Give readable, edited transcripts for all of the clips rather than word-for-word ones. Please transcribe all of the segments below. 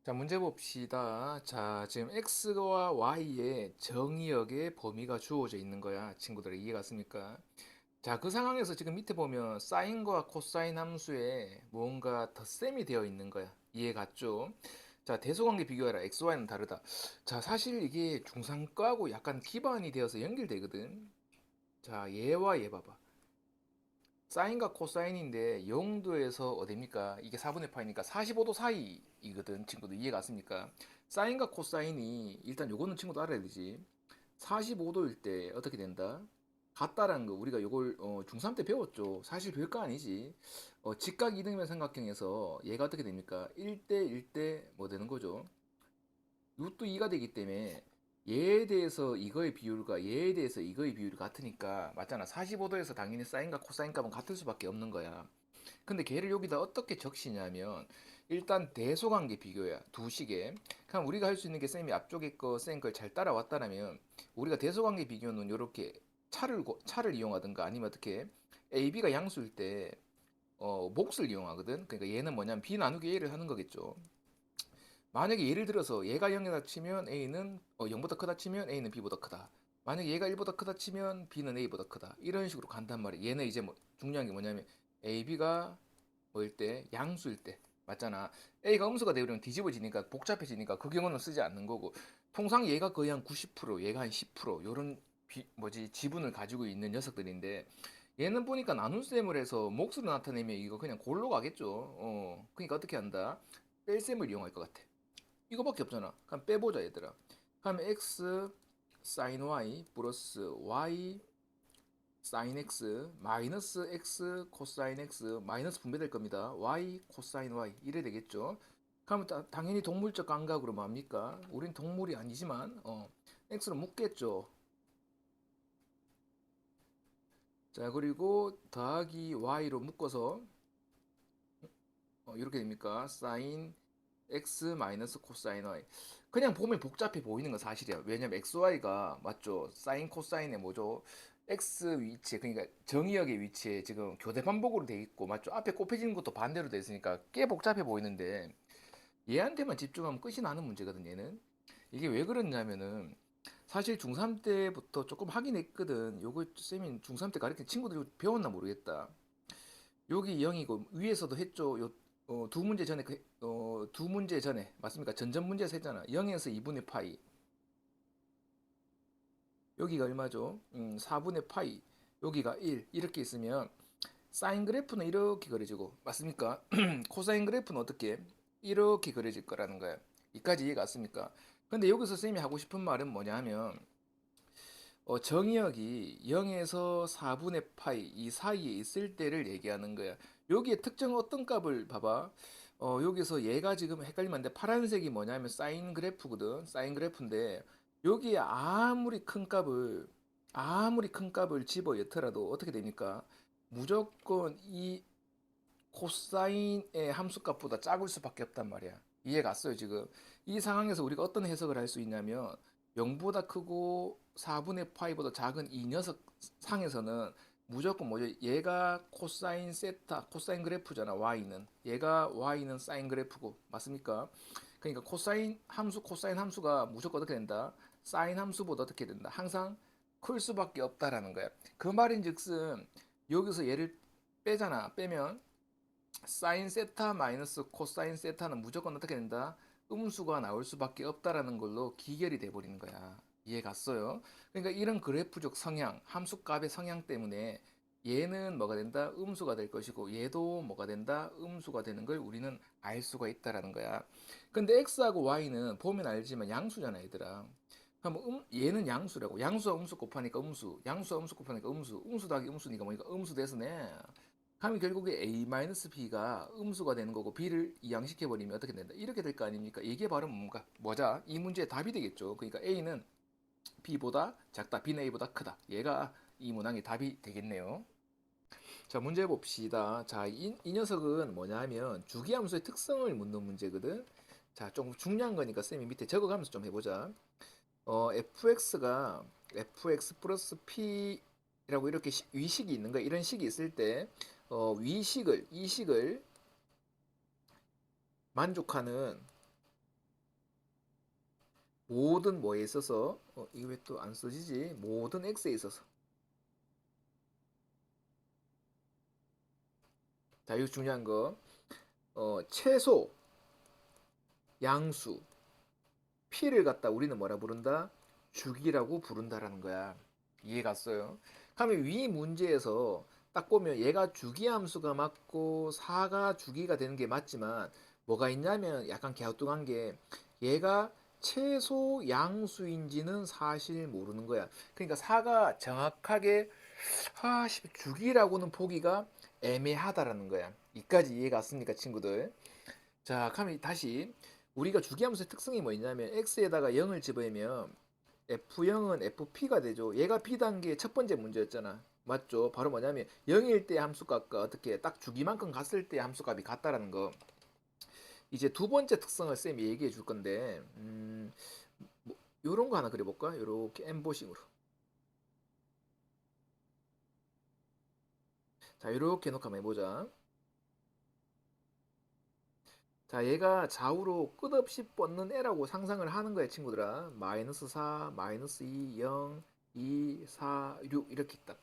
자, 문제 봅시다. 자, 지금 x와 y의 정의역의 범위가 주어져 있는 거야. 친구들 이해 갔습니까? 자, 그 상황에서 지금 밑에 보면 사인과 코사인 함수에 뭔가 덧셈이 되어 있는 거야. 이해 갔죠? 자, 대소관계 비교해라. x, y는 다르다. 자, 사실 이게 중상과하고 약간 기반이 되어서 연결되거든. 자, 얘와 얘 봐봐. 사인과 코사인인데 0도에서 어딥니까? 이게 4분의 파이니까 45도 사이이거든. 친구들 이해 갔습니까? 사인과 코사인이 일단 요거는 친구도 알아야 되지. 45도일 때 어떻게 된다? 같다라는 거 우리가 요걸 중3 때 배웠죠. 사실 별거 아니지. 직각 이등변 삼각형에서 얘가 어떻게 됩니까? 1대 1대 뭐 되는 거죠? 루트 2가 되기 때문에 얘에 대해서 이거의 비율과 얘에 대해서 이거의 비율이 같으니까 맞잖아. 45도에서 당연히 사인과 코사인 값은 같을 수밖에 없는 거야. 근데 걔를 여기다 어떻게 적시냐면 일단 대소관계 비교야. 두 식에. 그럼 우리가 할 수 있는 게 쌤이 앞쪽에 거 쌤 걸 잘 따라왔다라면 우리가 대소관계 비교는 이렇게 차를 이용하든가 아니면 어떻게 AB가 양수일 때 몫을 이용하거든. 그러니까 얘는 뭐냐면 B 나누기 A를 하는 거겠죠. 만약에 예를 들어서 얘가 0이다 치면 A는 0보다 크다 치면 A는 B보다 크다. 만약에 얘가 1보다 크다 치면 B는 A보다 크다. 이런 식으로 간단 말이야. 얘는 이제 뭐 중요한 게 뭐냐면 A, B가 뭐일 때 양수일 때 맞잖아. A가 음수가 되면 뒤집어지니까 복잡해지니까 그 경우는 쓰지 않는 거고 통상 얘가 거의 한 90% 얘가 한 10% 요런 뭐지 지분을 가지고 있는 녀석들인데 얘는 보니까 나눗셈을 해서 몫으로 나타내면 이거 그냥 골로 가겠죠. 그러니까 어떻게 한다? 뺄셈을 이용할 것 같아. 이거밖에 없잖아. 그럼 빼보자 얘들아. 그럼 x sin y 플러스 y sin x 마이너스 x 코사인 x 마이너스 분배될 겁니다. y 코사인 y 이래 되겠죠. 그러면 당연히 동물적 감각으로 뭡니까? 우린 동물이 아니지만 x로 묶겠죠. 자 그리고 더하기 y로 묶어서 이렇게 됩니까? sin x 마이너스 코사인 y. 그냥 보면 복잡해 보이는 건 사실이야. 왜냐면 x, y가 맞죠? 사인 코사인의 뭐죠? x 위치에 그러니까 정의역의 위치에 지금 교대 반복으로 돼 있고 맞죠? 앞에 곱해지는 것도 반대로 돼 있으니까 꽤 복잡해 보이는데 얘한테만 집중하면 끝이 나는 문제거든 얘는. 이게 왜 그러냐면은 사실 중3 때부터 조금 하긴 했거든. 요거 쌤이 중3 때 가르친 친구들이 배웠나 모르겠다. 여기 0이고 위에서도 했죠. 두 문제 전에 두 문제 전에 맞습니까? 전전 문제에서 했잖아. 0에서 2분의 파이. 여기가 얼마죠? 4분의 파이. 여기가 1. 이렇게 있으면 사인 그래프는 이렇게 그려지고 맞습니까? 코사인 그래프는 어떻게? 이렇게 그려질 거라는 거야. 이까지 이해가 왔습니까? 근데 여기서 쌤이 하고 싶은 말은 뭐냐 하면 정의역이 0에서 4분의 파이 이 사이에 있을 때를 얘기하는 거야. 여기에 특정 어떤 값을 봐봐. 여기서 얘가 지금 헷갈리면 안 돼. 파란색이 뭐냐면 사인 그래프거든. 사인 그래프인데 여기에 아무리 큰 값을 집어 넣더라도 어떻게 됩니까? 무조건 이 코사인의 함수값보다 작을 수밖에 없단 말이야. 이해 갔어요, 지금? 이 상황에서 우리가 어떤 해석을 할 수 있냐면 0보다 크고 4분의 파이보다 작은 이 녀석 상에서는 무조건 뭐죠? 얘가 코사인 세타, 코사인 그래프잖아, y는. 얘가 y는 사인 그래프고, 맞습니까? 그러니까 코사인 함수가 무조건 어떻게 된다? 사인 함수보다 어떻게 된다? 항상 클 수밖에 없다라는 거야. 그 말인즉슨 여기서 얘를 빼잖아. 빼면 사인 세타 마이너스 코사인 세타는 무조건 어떻게 된다? 음수가 나올 수밖에 없다라는 걸로 기결이 돼 버리는 거야. 이해 갔어요? 그러니까 이런 그래프적 성향, 함수값의 성향 때문에 얘는 뭐가 된다? 음수가 될 것이고 얘도 뭐가 된다? 음수가 되는 걸 우리는 알 수가 있다라는 거야. 근데 x하고 y는 보면 알지만 양수잖아, 얘들아. 그럼 얘는 양수라고. 양수와 음수 곱하니까 음수, 양수와 음수 곱하니까 음수, 음수 더하기 음수니까 뭐니까 음수 됐으네. 하면 결국에 a-b가 음수가 되는 거고 b를 이항시켜 버리면 어떻게 된다? 이렇게 될 거 아닙니까? 이게 바로 뭔가 뭐자? 이 문제의 답이 되겠죠. 그러니까 a는 b보다 작다, b는 a보다 크다. 얘가 이 문항의 답이 되겠네요. 자, 문제 봅시다. 자, 이 녀석은 뭐냐 하면 주기함수의 특성을 묻는 문제거든. 자, 좀 중요한 거니까 쌤이 밑에 적어가면서 좀 해보자. fx가 fx 플러스 p라고 이렇게 위식이 있는 거야. 이런 식이 있을 때 이 식을 만족하는 모든 뭐에 있어서 이거 왜 또 안 써지지? 모든 x에 있어서. 자, 이거 중요한 거. 최소, 양수, p를 갖다 우리는 뭐라 부른다? 주기라고 부른다라는 거야. 이해 갔어요? 그러면 위 문제에서 딱 보면 얘가 주기 함수가 맞고 4가 주기가 되는 게 맞지만 뭐가 있냐면 약간 갸우뚱한 게 얘가 최소 양수인지는 사실 모르는 거야. 그러니까 4가 정확하게 주기라고는 보기가 애매하다라는 거야. 이까지 이해 갔습니까, 친구들? 자, 그럼 다시 우리가 주기함수의 특성이 뭐 있냐면 x에다가 0을 집어넣으면 f0은 fp가 되죠. 얘가 b단계 첫 번째 문제였잖아. 맞죠? 바로 뭐냐면 0일 때 함수값과 어떻게 딱 주기만큼 갔을 때 함수값이 같다라는 거. 이제 두 번째 특성을 쌤이 얘기해 줄 건데 뭐, 요런 거 하나 그려볼까? 요렇게 엠보싱으로. 자, 요렇게 해놓고 한번 해보자. 자, 얘가 좌우로 끝없이 뻗는 애라고 상상을 하는 거야, 친구들아. 마이너스 4, 마이너스 2, 0, 2, 4, 6 이렇게 있다.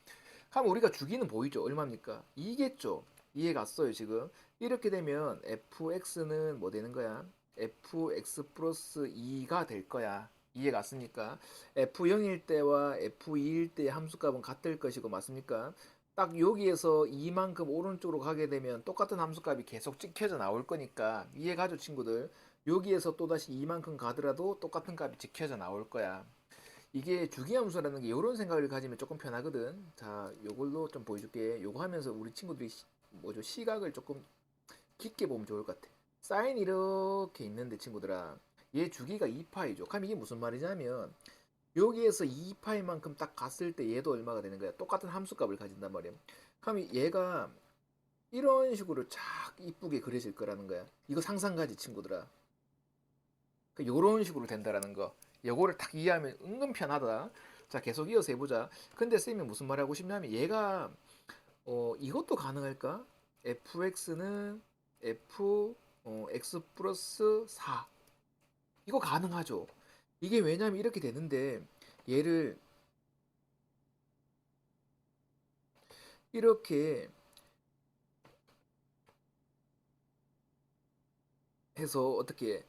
하면 우리가 주기는 보이죠? 얼마입니까? 2겠죠? 이해 갔어요, 지금? 이렇게 되면 fx는 뭐 되는 거야? fx 플러스 2가 될 거야. 이해 갔습니까? f0일 때와 f2일 때 함수값은 같을 것이고, 맞습니까? 딱 여기에서 2만큼 오른쪽으로 가게 되면 똑같은 함수값이 계속 찍혀져 나올 거니까 이해가죠, 친구들? 여기에서 또다시 2만큼 가더라도 똑같은 값이 찍혀져 나올 거야. 이게 주기함수라는 게 이런 생각을 가지면 조금 편하거든. 자, 요걸로 좀 보여줄게. 요거 하면서 우리 친구들이 뭐죠? 시각을 조금 깊게 보면 좋을 것 같아. 사인 이렇게 있는데 친구들아, 얘 주기가 2파이죠. 그럼 이게 무슨 말이냐면 여기에서 2파이만큼 딱 갔을 때 얘도 얼마가 되는 거야? 똑같은 함수값을 가진단 말이야. 그럼 얘가 이런 식으로 쫙 이쁘게 그려질 거라는 거야. 이거 상상가지, 친구들아. 요런 식으로 된다라는 거. 요거를 딱 이해하면 은근 편하다. 자, 계속 이어서 해보자. 근데 쌤이 무슨 말 하고 싶냐면 얘가 이것도 가능할까? fx는 x 플러스 4. 이거 가능하죠. 이게 왜냐면 이렇게 되는데 얘를 이렇게 해서 어떻게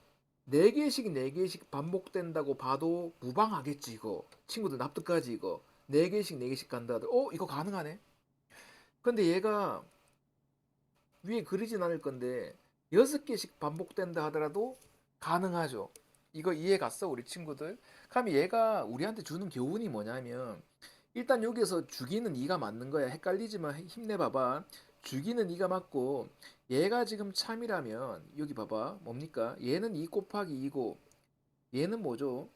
4개씩 4개씩 반복된다고 봐도 무방하겠지 이거. 친구들 납득까지 이거. 4개씩 4개씩 간다 하더 이거 가능하네. 근데 얘가 위에 그리진 않을 건데 6개씩 반복된다 하더라도 가능하죠. 이거 이해 갔어 우리 친구들? 그럼 얘가 우리한테 주는 교훈이 뭐냐면 일단 여기서 주기는 2가 맞는 거야. 헷갈리지만 힘내봐봐. 주기는 2가 맞고 얘가 지금 참이라면 여기 봐봐. 뭡니까? 얘는 2 곱하기 2고 얘는 뭐죠?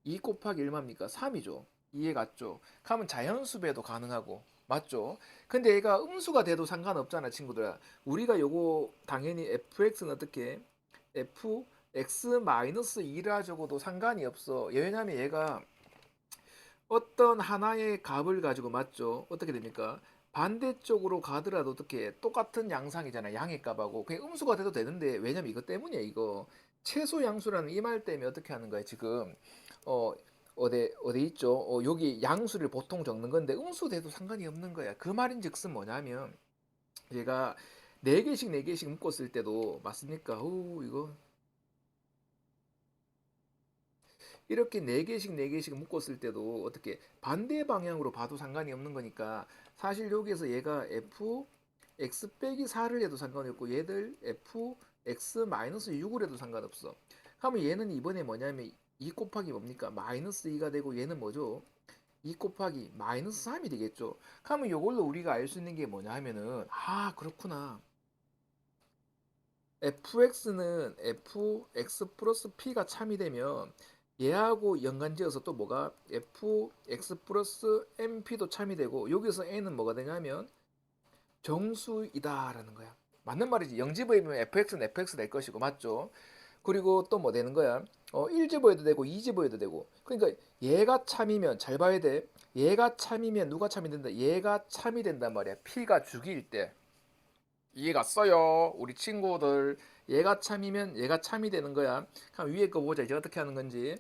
2 곱하기 얼마입니까? 3이죠. 이해 갔죠? 그러면 자연수배도 가능하고 맞죠? 근데 얘가 음수가 돼도 상관없잖아 친구들아. 우리가 요거 당연히 fx는 어떻게 fx-2라 적어도 상관이 없어. 왜냐면 얘가 어떤 하나의 값을 가지고 맞죠? 어떻게 됩니까? 반대쪽으로 가더라도 어떻게 똑같은 양상이잖아. 양의 값하고. 그냥 음수가 돼도 되는데 왜냐면 이거 때문이야 이거. 최소 양수라는 이 말 때문에 어떻게 하는 거야 지금. 어 어디 있죠? 여기 양수를 보통 적는 건데 음수 돼도 상관이 없는 거야. 그 말인즉슨 뭐냐면 얘가 네 개씩 묶었을 때도 맞습니까? 이거 이렇게 네 개씩 묶었을 때도 어떻게 반대 방향으로 봐도 상관이 없는 거니까 사실 여기에서 얘가 f x 빼기 4를 해도 상관이 없고 얘들 f x 마이너스 6을 해도 상관없어. 그러면 얘는 이번에 뭐냐면 2 곱하기 뭡니까? 마이너스 2가 되고 얘는 뭐죠? 2 곱하기 마이너스 3이 되겠죠. 그러면 이걸로 우리가 알 수 있는 게 뭐냐 하면은 그렇구나. fx는 fx 플러스 p가 참이 되면 얘하고 연관지어서 또 뭐가 fx 플러스 mp도 참이 되고 여기서 n은 뭐가 되냐면 정수이다라는 거야. 맞는 말이지. 0집어이면 fx는 fx 될 것이고 맞죠? 그리고 또 뭐 되는 거야? 1집어해도 되고 2집어해도 되고. 그러니까 얘가 참이면 잘 봐야 돼. 얘가 참이면 누가 참이 된다? 얘가 참이 된단 말이야. p가 주기일 때. 이해 갔어요? 우리 친구들 얘가 참이면 얘가 참이 되는 거야. 그럼 위에 거 보자. 이제 어떻게 하는 건지.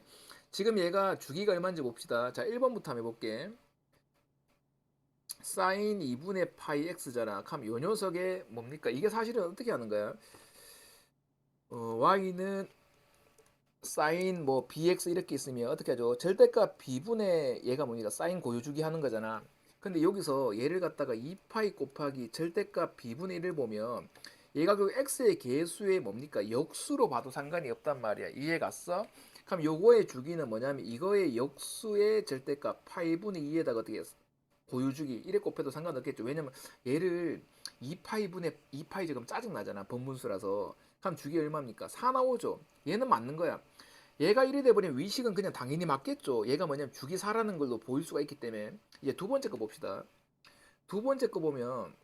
지금 얘가 주기가 얼마인지 봅시다. 자, 1번부터 한번 해볼게. 사인 2분의 파이 x잖아. 그럼 요 녀석의 뭡니까? 이게 사실은 어떻게 하는 거야? y는 사인 뭐 bx 이렇게 있으면 어떻게 하죠? 절대값 b분의 얘가 뭡니까? 사인 고유주기 하는 거잖아. 근데 여기서 얘를 갖다가 2파이 곱하기 절대값 b분의 1을 보면 얘가 그 x의 개수의 뭡니까? 역수로 봐도 상관이 없단 말이야. 이해 갔어? 그럼 요거의 주기는 뭐냐면 이거의 역수의 절대값 파이분의 2에다가 어떻게 고유주기 1에 곱해도 상관없겠죠. 왜냐면 얘를 2파이분의 2파이 지금 짜증나잖아. 번분수라서. 그럼 주기 얼마입니까? 4 나오죠. 얘는 맞는 거야. 얘가 1이 돼버리면 위식은 그냥 당연히 맞겠죠. 얘가 뭐냐면 주기 4라는 걸로 보일 수가 있기 때문에. 이제 두 번째 거 봅시다. 두 번째 거 보면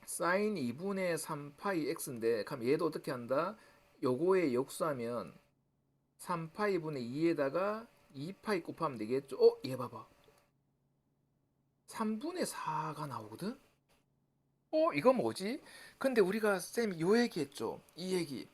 사인 2분의 3파이 x인데 그럼 얘도 어떻게 한다? 요거에 역수하면 3파이분의 2에다가 2파이 곱하면 되겠죠. 얘 봐봐. 3분의 4가 나오거든? 이거 뭐지? 근데 우리가 쌤이 요 얘기 했죠. 이 얘기.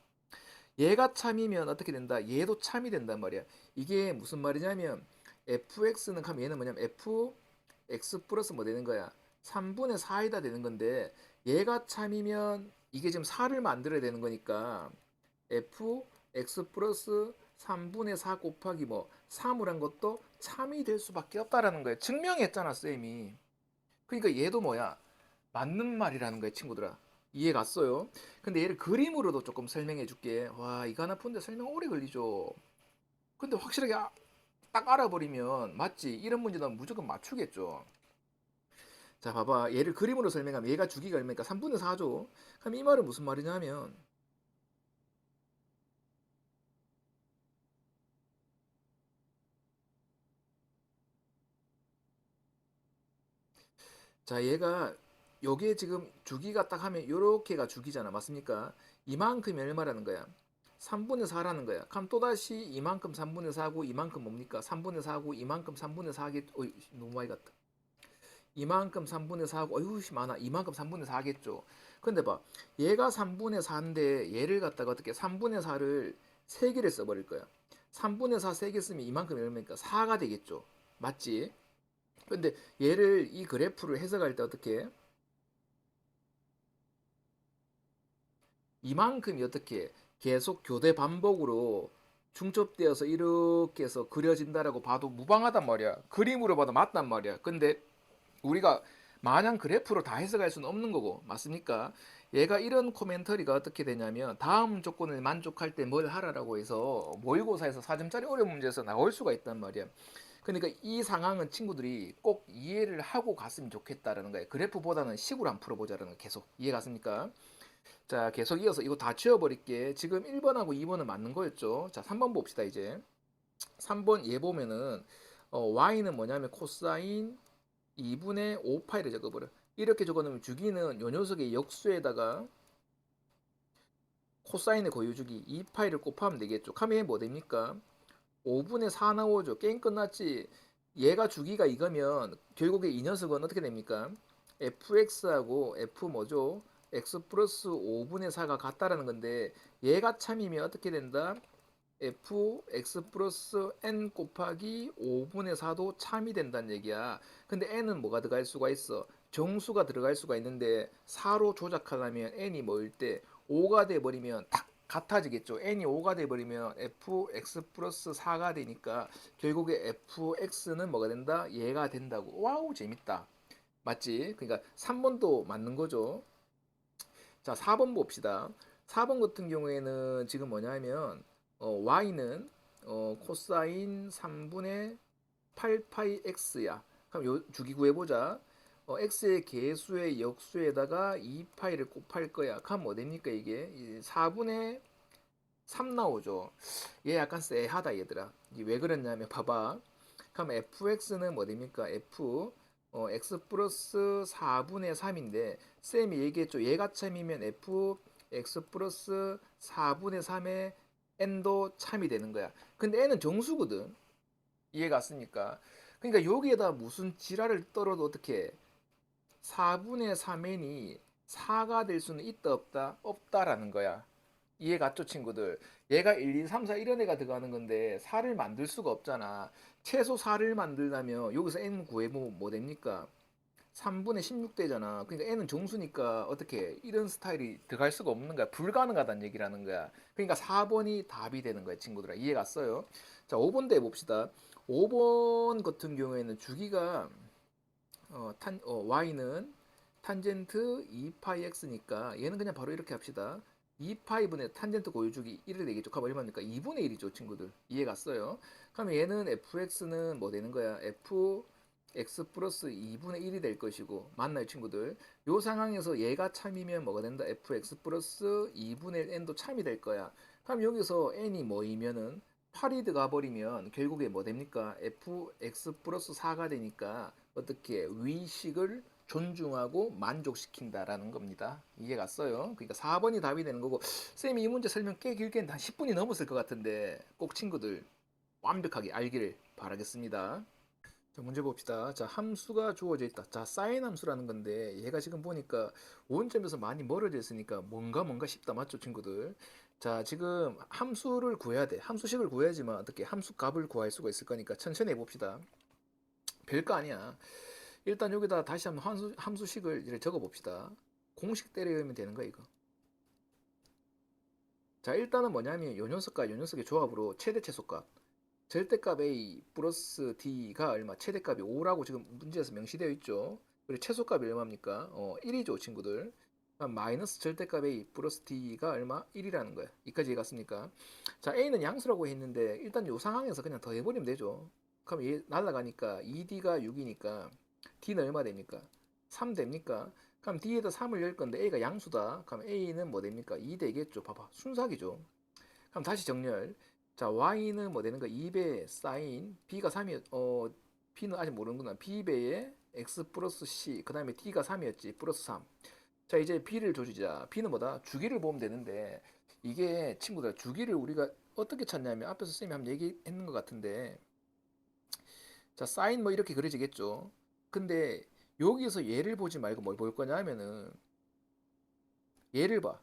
얘가 참이면 어떻게 된다? 얘도 참이 된단 말이야. 이게 무슨 말이냐면 fx는 하면 얘는 뭐냐면 fx 플러스 뭐 되는 거야? 3분의 4이다 되는 건데 얘가 참이면 이게 지금 4를 만들어야 되는 거니까 fx 플러스 3분의 4 곱하기 뭐 3을 한 것도 참이 될 수밖에 없다라는 거야. 증명했잖아, 쌤이. 그러니까 얘도 뭐야? 맞는 말이라는 거야, 친구들아. 이해 갔어요? 근데 얘를 그림으로도 조금 설명해 줄게. 와, 이거 하나 푸는데 설명 오래 걸리죠. 근데 확실하게 딱 알아버리면 맞지? 이런 문제는 무조건 맞추겠죠. 자, 봐봐. 얘를 그림으로 설명하면 얘가 주기가 얼마니까 3분의 4죠. 그럼 이 말은 무슨 말이냐면 자, 얘가 요게 지금 주기가 딱 하면 요렇게가 주기잖아. 맞습니까? 이만큼이 얼마라는 거야? 3분의 4라는 거야. 그럼 또다시 이만큼 3분의 4고 이만큼 뭡니까? 3분의 4고 이만큼 3분의 4겠 어이 너무 많이 갔다. 이만큼 3분의 4고 어휴 씨 많아. 이만큼 3분의 4겠죠. 근데 봐. 얘가 3분의 4인데 얘를 갖다가 어떻게 3분의 4를 3개를 써버릴 거야. 3분의 4 3개 쓰면 이만큼 얼마니까 4가 되겠죠. 맞지? 근데 얘를 이 그래프를 해석할 때 어떻게 이만큼이 어떻게 계속 교대 반복으로 중첩되어서 이렇게 해서 그려진다라고 봐도 무방하단 말이야. 그림으로 봐도 맞단 말이야. 근데 우리가 마냥 그래프로 다 해석할 수는 없는 거고 맞습니까? 얘가 이런 코멘터리가 어떻게 되냐면 다음 조건을 만족할 때 뭘 하라라고 해서 모의고사에서 4점짜리 어려운 문제에서 나올 수가 있단 말이야. 그러니까 이 상황은 친구들이 꼭 이해를 하고 갔으면 좋겠다라는 거예요. 그래프보다는 식으로 한번 풀어보자라는 거 계속 이해 갔습니까? 자, 계속 이어서 이거 다 지워버릴게. 지금 1번하고 2번은 맞는 거였죠. 자, 3번 봅시다, 이제. 3번 얘 보면은, y는 뭐냐면 코사인 2분의 5파이를 적어버려. 이렇게 적어놓으면 주기는 요 녀석의 역수에다가 코사인의 고유주기 2파이를 곱하면 되겠죠. 그럼 얘뭐 됩니까? 5분의 4 나오죠. 게임 끝났지. 얘가 주기가 이거면 결국에 이 녀석은 어떻게 됩니까? fx하고 f 뭐죠? x 플러스 5분의 4가 같다라는 건데 얘가 참이면 어떻게 된다? fx 플러스 n 곱하기 5분의 4도 참이 된다는 얘기야. 근데 n은 뭐가 들어갈 수가 있어? 정수가 들어갈 수가 있는데 4로 조작하려면 n이 뭐일 때 5가 돼버리면 딱 같아지겠죠. n이 5가 돼버리면 fx 플러스 4가 되니까 결국에 fx는 뭐가 된다? 얘가 된다고. 와우 재밌다. 맞지? 그러니까 3번도 맞는 거죠. 자, 4번 봅시다. 4번 같은 경우에는 지금 뭐냐면 y는 코사인 3분의 8파이 x야. 그럼 요 주기 구해보자. x의 개수의 역수에다가 2파이를 곱할 거야. 그럼 뭐 됩니까 이게? 4분의 3 나오죠. 얘 약간 쎄하다 얘들아. 이게 왜 그랬냐면 봐봐. 그럼 fx는 뭐 됩니까? x 플러스 4분의 3인데 쌤이 얘기했죠. 얘가 참이면 x 플러스 4분의 3의 n도 참이 되는 거야. 근데 n은 정수거든. 이해 갔습니까? 그러니까 여기에다 무슨 지랄을 떨어도 어떻게 4분의 3n이 4가 될 수는 있다 없다? 없다라는 거야. 이해 갔죠, 친구들? 얘가 1, 2, 3, 4 이런 애가 들어가는 건데 4를 만들 수가 없잖아. 최소 4를 만들려면 여기서 n 구해보면 뭐 됩니까? 3분의 16대잖아. 그러니까 n은 정수니까 어떻게 이런 스타일이 들어갈 수가 없는 거야. 불가능하다는 얘기라는 거야. 그러니까 4번이 답이 되는 거야, 친구들아. 이해 갔어요? 자, 5번 대 봅시다. 5번 같은 경우에는 주기가 y는 탄젠트 2파이 x니까 얘는 그냥 바로 이렇게 합시다. 2파이분의 탄젠트 고유주기 1을 내겠죠. 그럼 얼마입니까? 2분의 1이죠, 친구들. 이해 갔어요? 그럼 얘는 fx는 뭐 되는 거야? fx 플러스 2분의 1이 될 것이고, 맞나요, 친구들? 요 상황에서 얘가 참이면 뭐가 된다? fx 플러스 2분의 1 n도 참이 될 거야. 그럼 여기서 n이 뭐이면은 8이 들어가 버리면 결국에 뭐 됩니까? fx 플러스 4가 되니까 어떻게 위식을 존중하고 만족시킨다라는 겁니다. 이해 갔어요? 그러니까 4번이 답이 되는 거고, 쌤이 이 문제 설명 꽤 길게 했는데 한 10분이 넘었을 것 같은데 꼭 친구들 완벽하게 알기를 바라겠습니다. 자, 문제 봅시다. 자, 함수가 주어져 있다. 자, 사인 함수라는 건데 얘가 지금 보니까 원점에서 많이 멀어져 있으니까 뭔가 싶다. 맞죠, 친구들? 자, 지금 함수를 구해야 돼. 함수식을 구해야지만 어떻게 함수 값을 구할 수가 있을 거니까 천천히 해봅시다. 별거 아니야. 일단 여기다 다시 한번 함수식을 적어 봅시다. 공식 때리면 되는 거야, 이거. 자, 일단은 뭐냐면 요 녀석과 요 녀석의 조합으로 최대 최소값. 절대값 A 플러스 D가 얼마? 최대값이 5라고 지금 문제에서 명시되어 있죠. 그리고 최소값이 얼마입니까? 1이죠, 친구들. 그럼 마이너스 절대값 A 플러스 D가 얼마? 1이라는 거야. 이까지 해갔습니까? 자, A는 양수라고 했는데 일단 요 상황에서 그냥 더 해버리면 되죠. 그럼 얘 날라가니까 2D가 6이니까 D는 얼마 됩니까? 3 됩니까? 그럼 D에다 3을 열 건데 A가 양수다. 그럼 A는 뭐 됩니까? 2 되겠죠. 봐봐. 순삭이죠. 그럼 다시 정렬. 자, y는 뭐 되는 거? 2배 사인 b가 3이었 b는 아직 모르는구나. b배의 x 플러스 c 그다음에 d가 3이었지. 플러스 3. 자, 이제 b를 줘주자. b는 뭐다? 주기를 보면 되는데 이게 친구들 주기를 우리가 어떻게 찾냐면 앞에서 쌤이 한번 얘기했는 것 같은데 자, 사인 뭐 이렇게 그려지겠죠. 근데 여기서 얘를 보지 말고 뭘 볼 거냐 하면은 얘를 봐.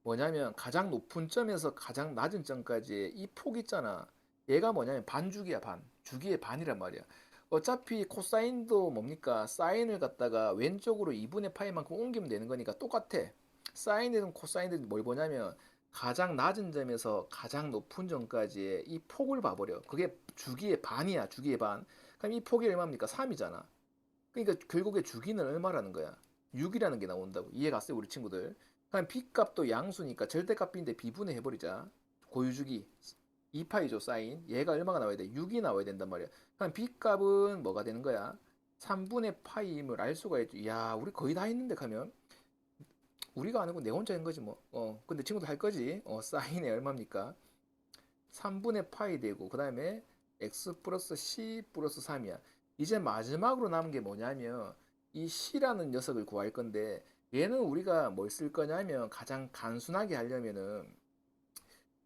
뭐냐면 가장 높은 점에서 가장 낮은 점까지의 이 폭 있잖아. 얘가 뭐냐면 반주기야, 반. 주기의 반이란 말이야. 어차피 코사인도 뭡니까? 사인을 갖다가 왼쪽으로 2분의 파이만큼 옮기면 되는 거니까 똑같아. 사인이든 코사인이든 뭘 보냐면 가장 낮은 점에서 가장 높은 점까지의 이 폭을 봐버려. 그게 주기의 반이야, 주기의 반. 그럼 이 폭이 얼마입니까? 3이잖아. 그러니까 결국에 주기는 얼마라는 거야? 6이라는 게 나온다고. 이해 갔어요, 우리 친구들? 그럼 B값도 양수니까 절대값인데 비분해 해버리자. 고유주기 2파이죠, 사인. 얘가 얼마가 나와야 돼? 6이 나와야 된단 말이야. 그럼 B값은 뭐가 되는 거야? 3분의 파이임을 알 수가 있죠. 이야, 우리 거의 다 했는데 하면 우리가 아니고 내 혼자 한 거지 뭐. 근데 친구도 할 거지. 사인이 얼마입니까? 3분의 파이 되고 그 다음에 x 플러스 c 플러스 3이야. 이제 마지막으로 남은 게 뭐냐면 이 c라는 녀석을 구할 건데 얘는 우리가 뭘 쓸 거냐면 가장 단순하게 하려면은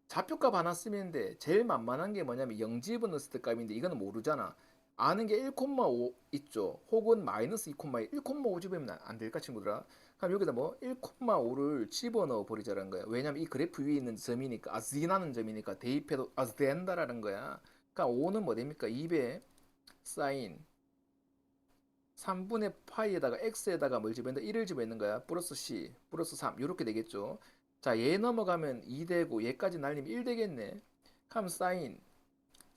좌표값 하나 쓰면 돼. 제일 만만한 게 뭐냐면 0 집어넣었을 때 값인데 이거는 모르잖아. 아는 게 1,5 있죠. 혹은 마이너스 2,1, 1,5 집으면 안 될까, 친구들아? 그럼 여기다 뭐 1,5를 집어넣어 버리자는 거야. 왜냐면 이 그래프 위에 있는 점이니까, 아스디나는 점이니까 대입해도 아스된다라는 거야. 그러니까 5는 뭐 됩니까? 2배 사인 3분의 파이에다가 x에다가 뭘 집어넣는다? 1을 집어넣는 거야. 플러스 c, 플러스 3 이렇게 되겠죠. 자, 얘 넘어가면 2 되고 얘까지 날리면 1 되겠네. 그럼 사인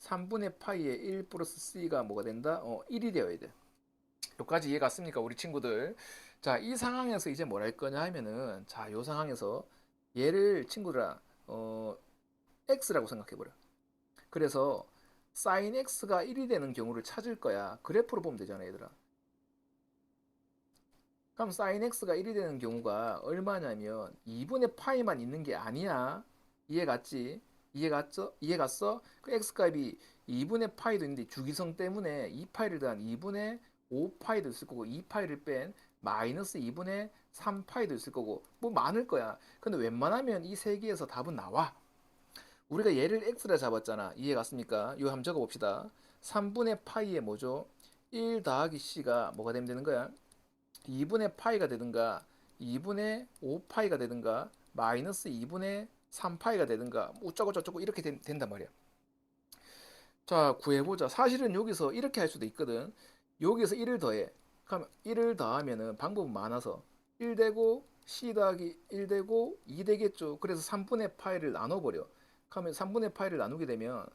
3분의 파이에 1 플러스 c가 뭐가 된다? 1이 되어야 돼. 여기까지 이해 갔습니까, 우리 친구들? 자, 이 상황에서 이제 뭘 할 거냐 하면은, 자, 요 상황에서 얘를 친구들아, x라고 생각해 버려. 그래서 sin x가 1이 되는 경우를 찾을 거야. 그래프로 보면 되잖아, 얘들아. 그럼 sin x가 1이 되는 경우가 얼마냐면 2분의 파이만 있는 게 아니야. 이해 갔지? 이해 갔죠? 이해 갔어? 그 x값이 2분의 파이도 있는데 주기성 때문에 2파이를 더한 2분의 5파이도 있을 거고 2파이를 뺀 마이너스 2분의 3파이도 있을 거고 뭐 많을 거야. 근데 웬만하면 이 세 개에서 답은 나와. 우리가 얘를 x라 잡았잖아. 이해 갔습니까? 이거 한번 적어 봅시다. 3분의 파이에 뭐죠? 1 더하기 c가 뭐가 되면 되는 거야? 2분의 파이가 되든가 2분의 5파이가 되든가 마이너스 2분의 3파이가 되든가 뭐 어쩌고 저쩌고 이렇게 된단 말이야. 자, 구해보자. 사실은 여기서 이렇게 할 수도 있거든. 여기서 1을 더해. 그럼 1을 더하면은 방법은 많아서 1 되고 c 더하기 1 되고 2 되겠죠. 그래서 3분의 파이를 나눠버려. 그러면 3분의 파이를 나누게 되면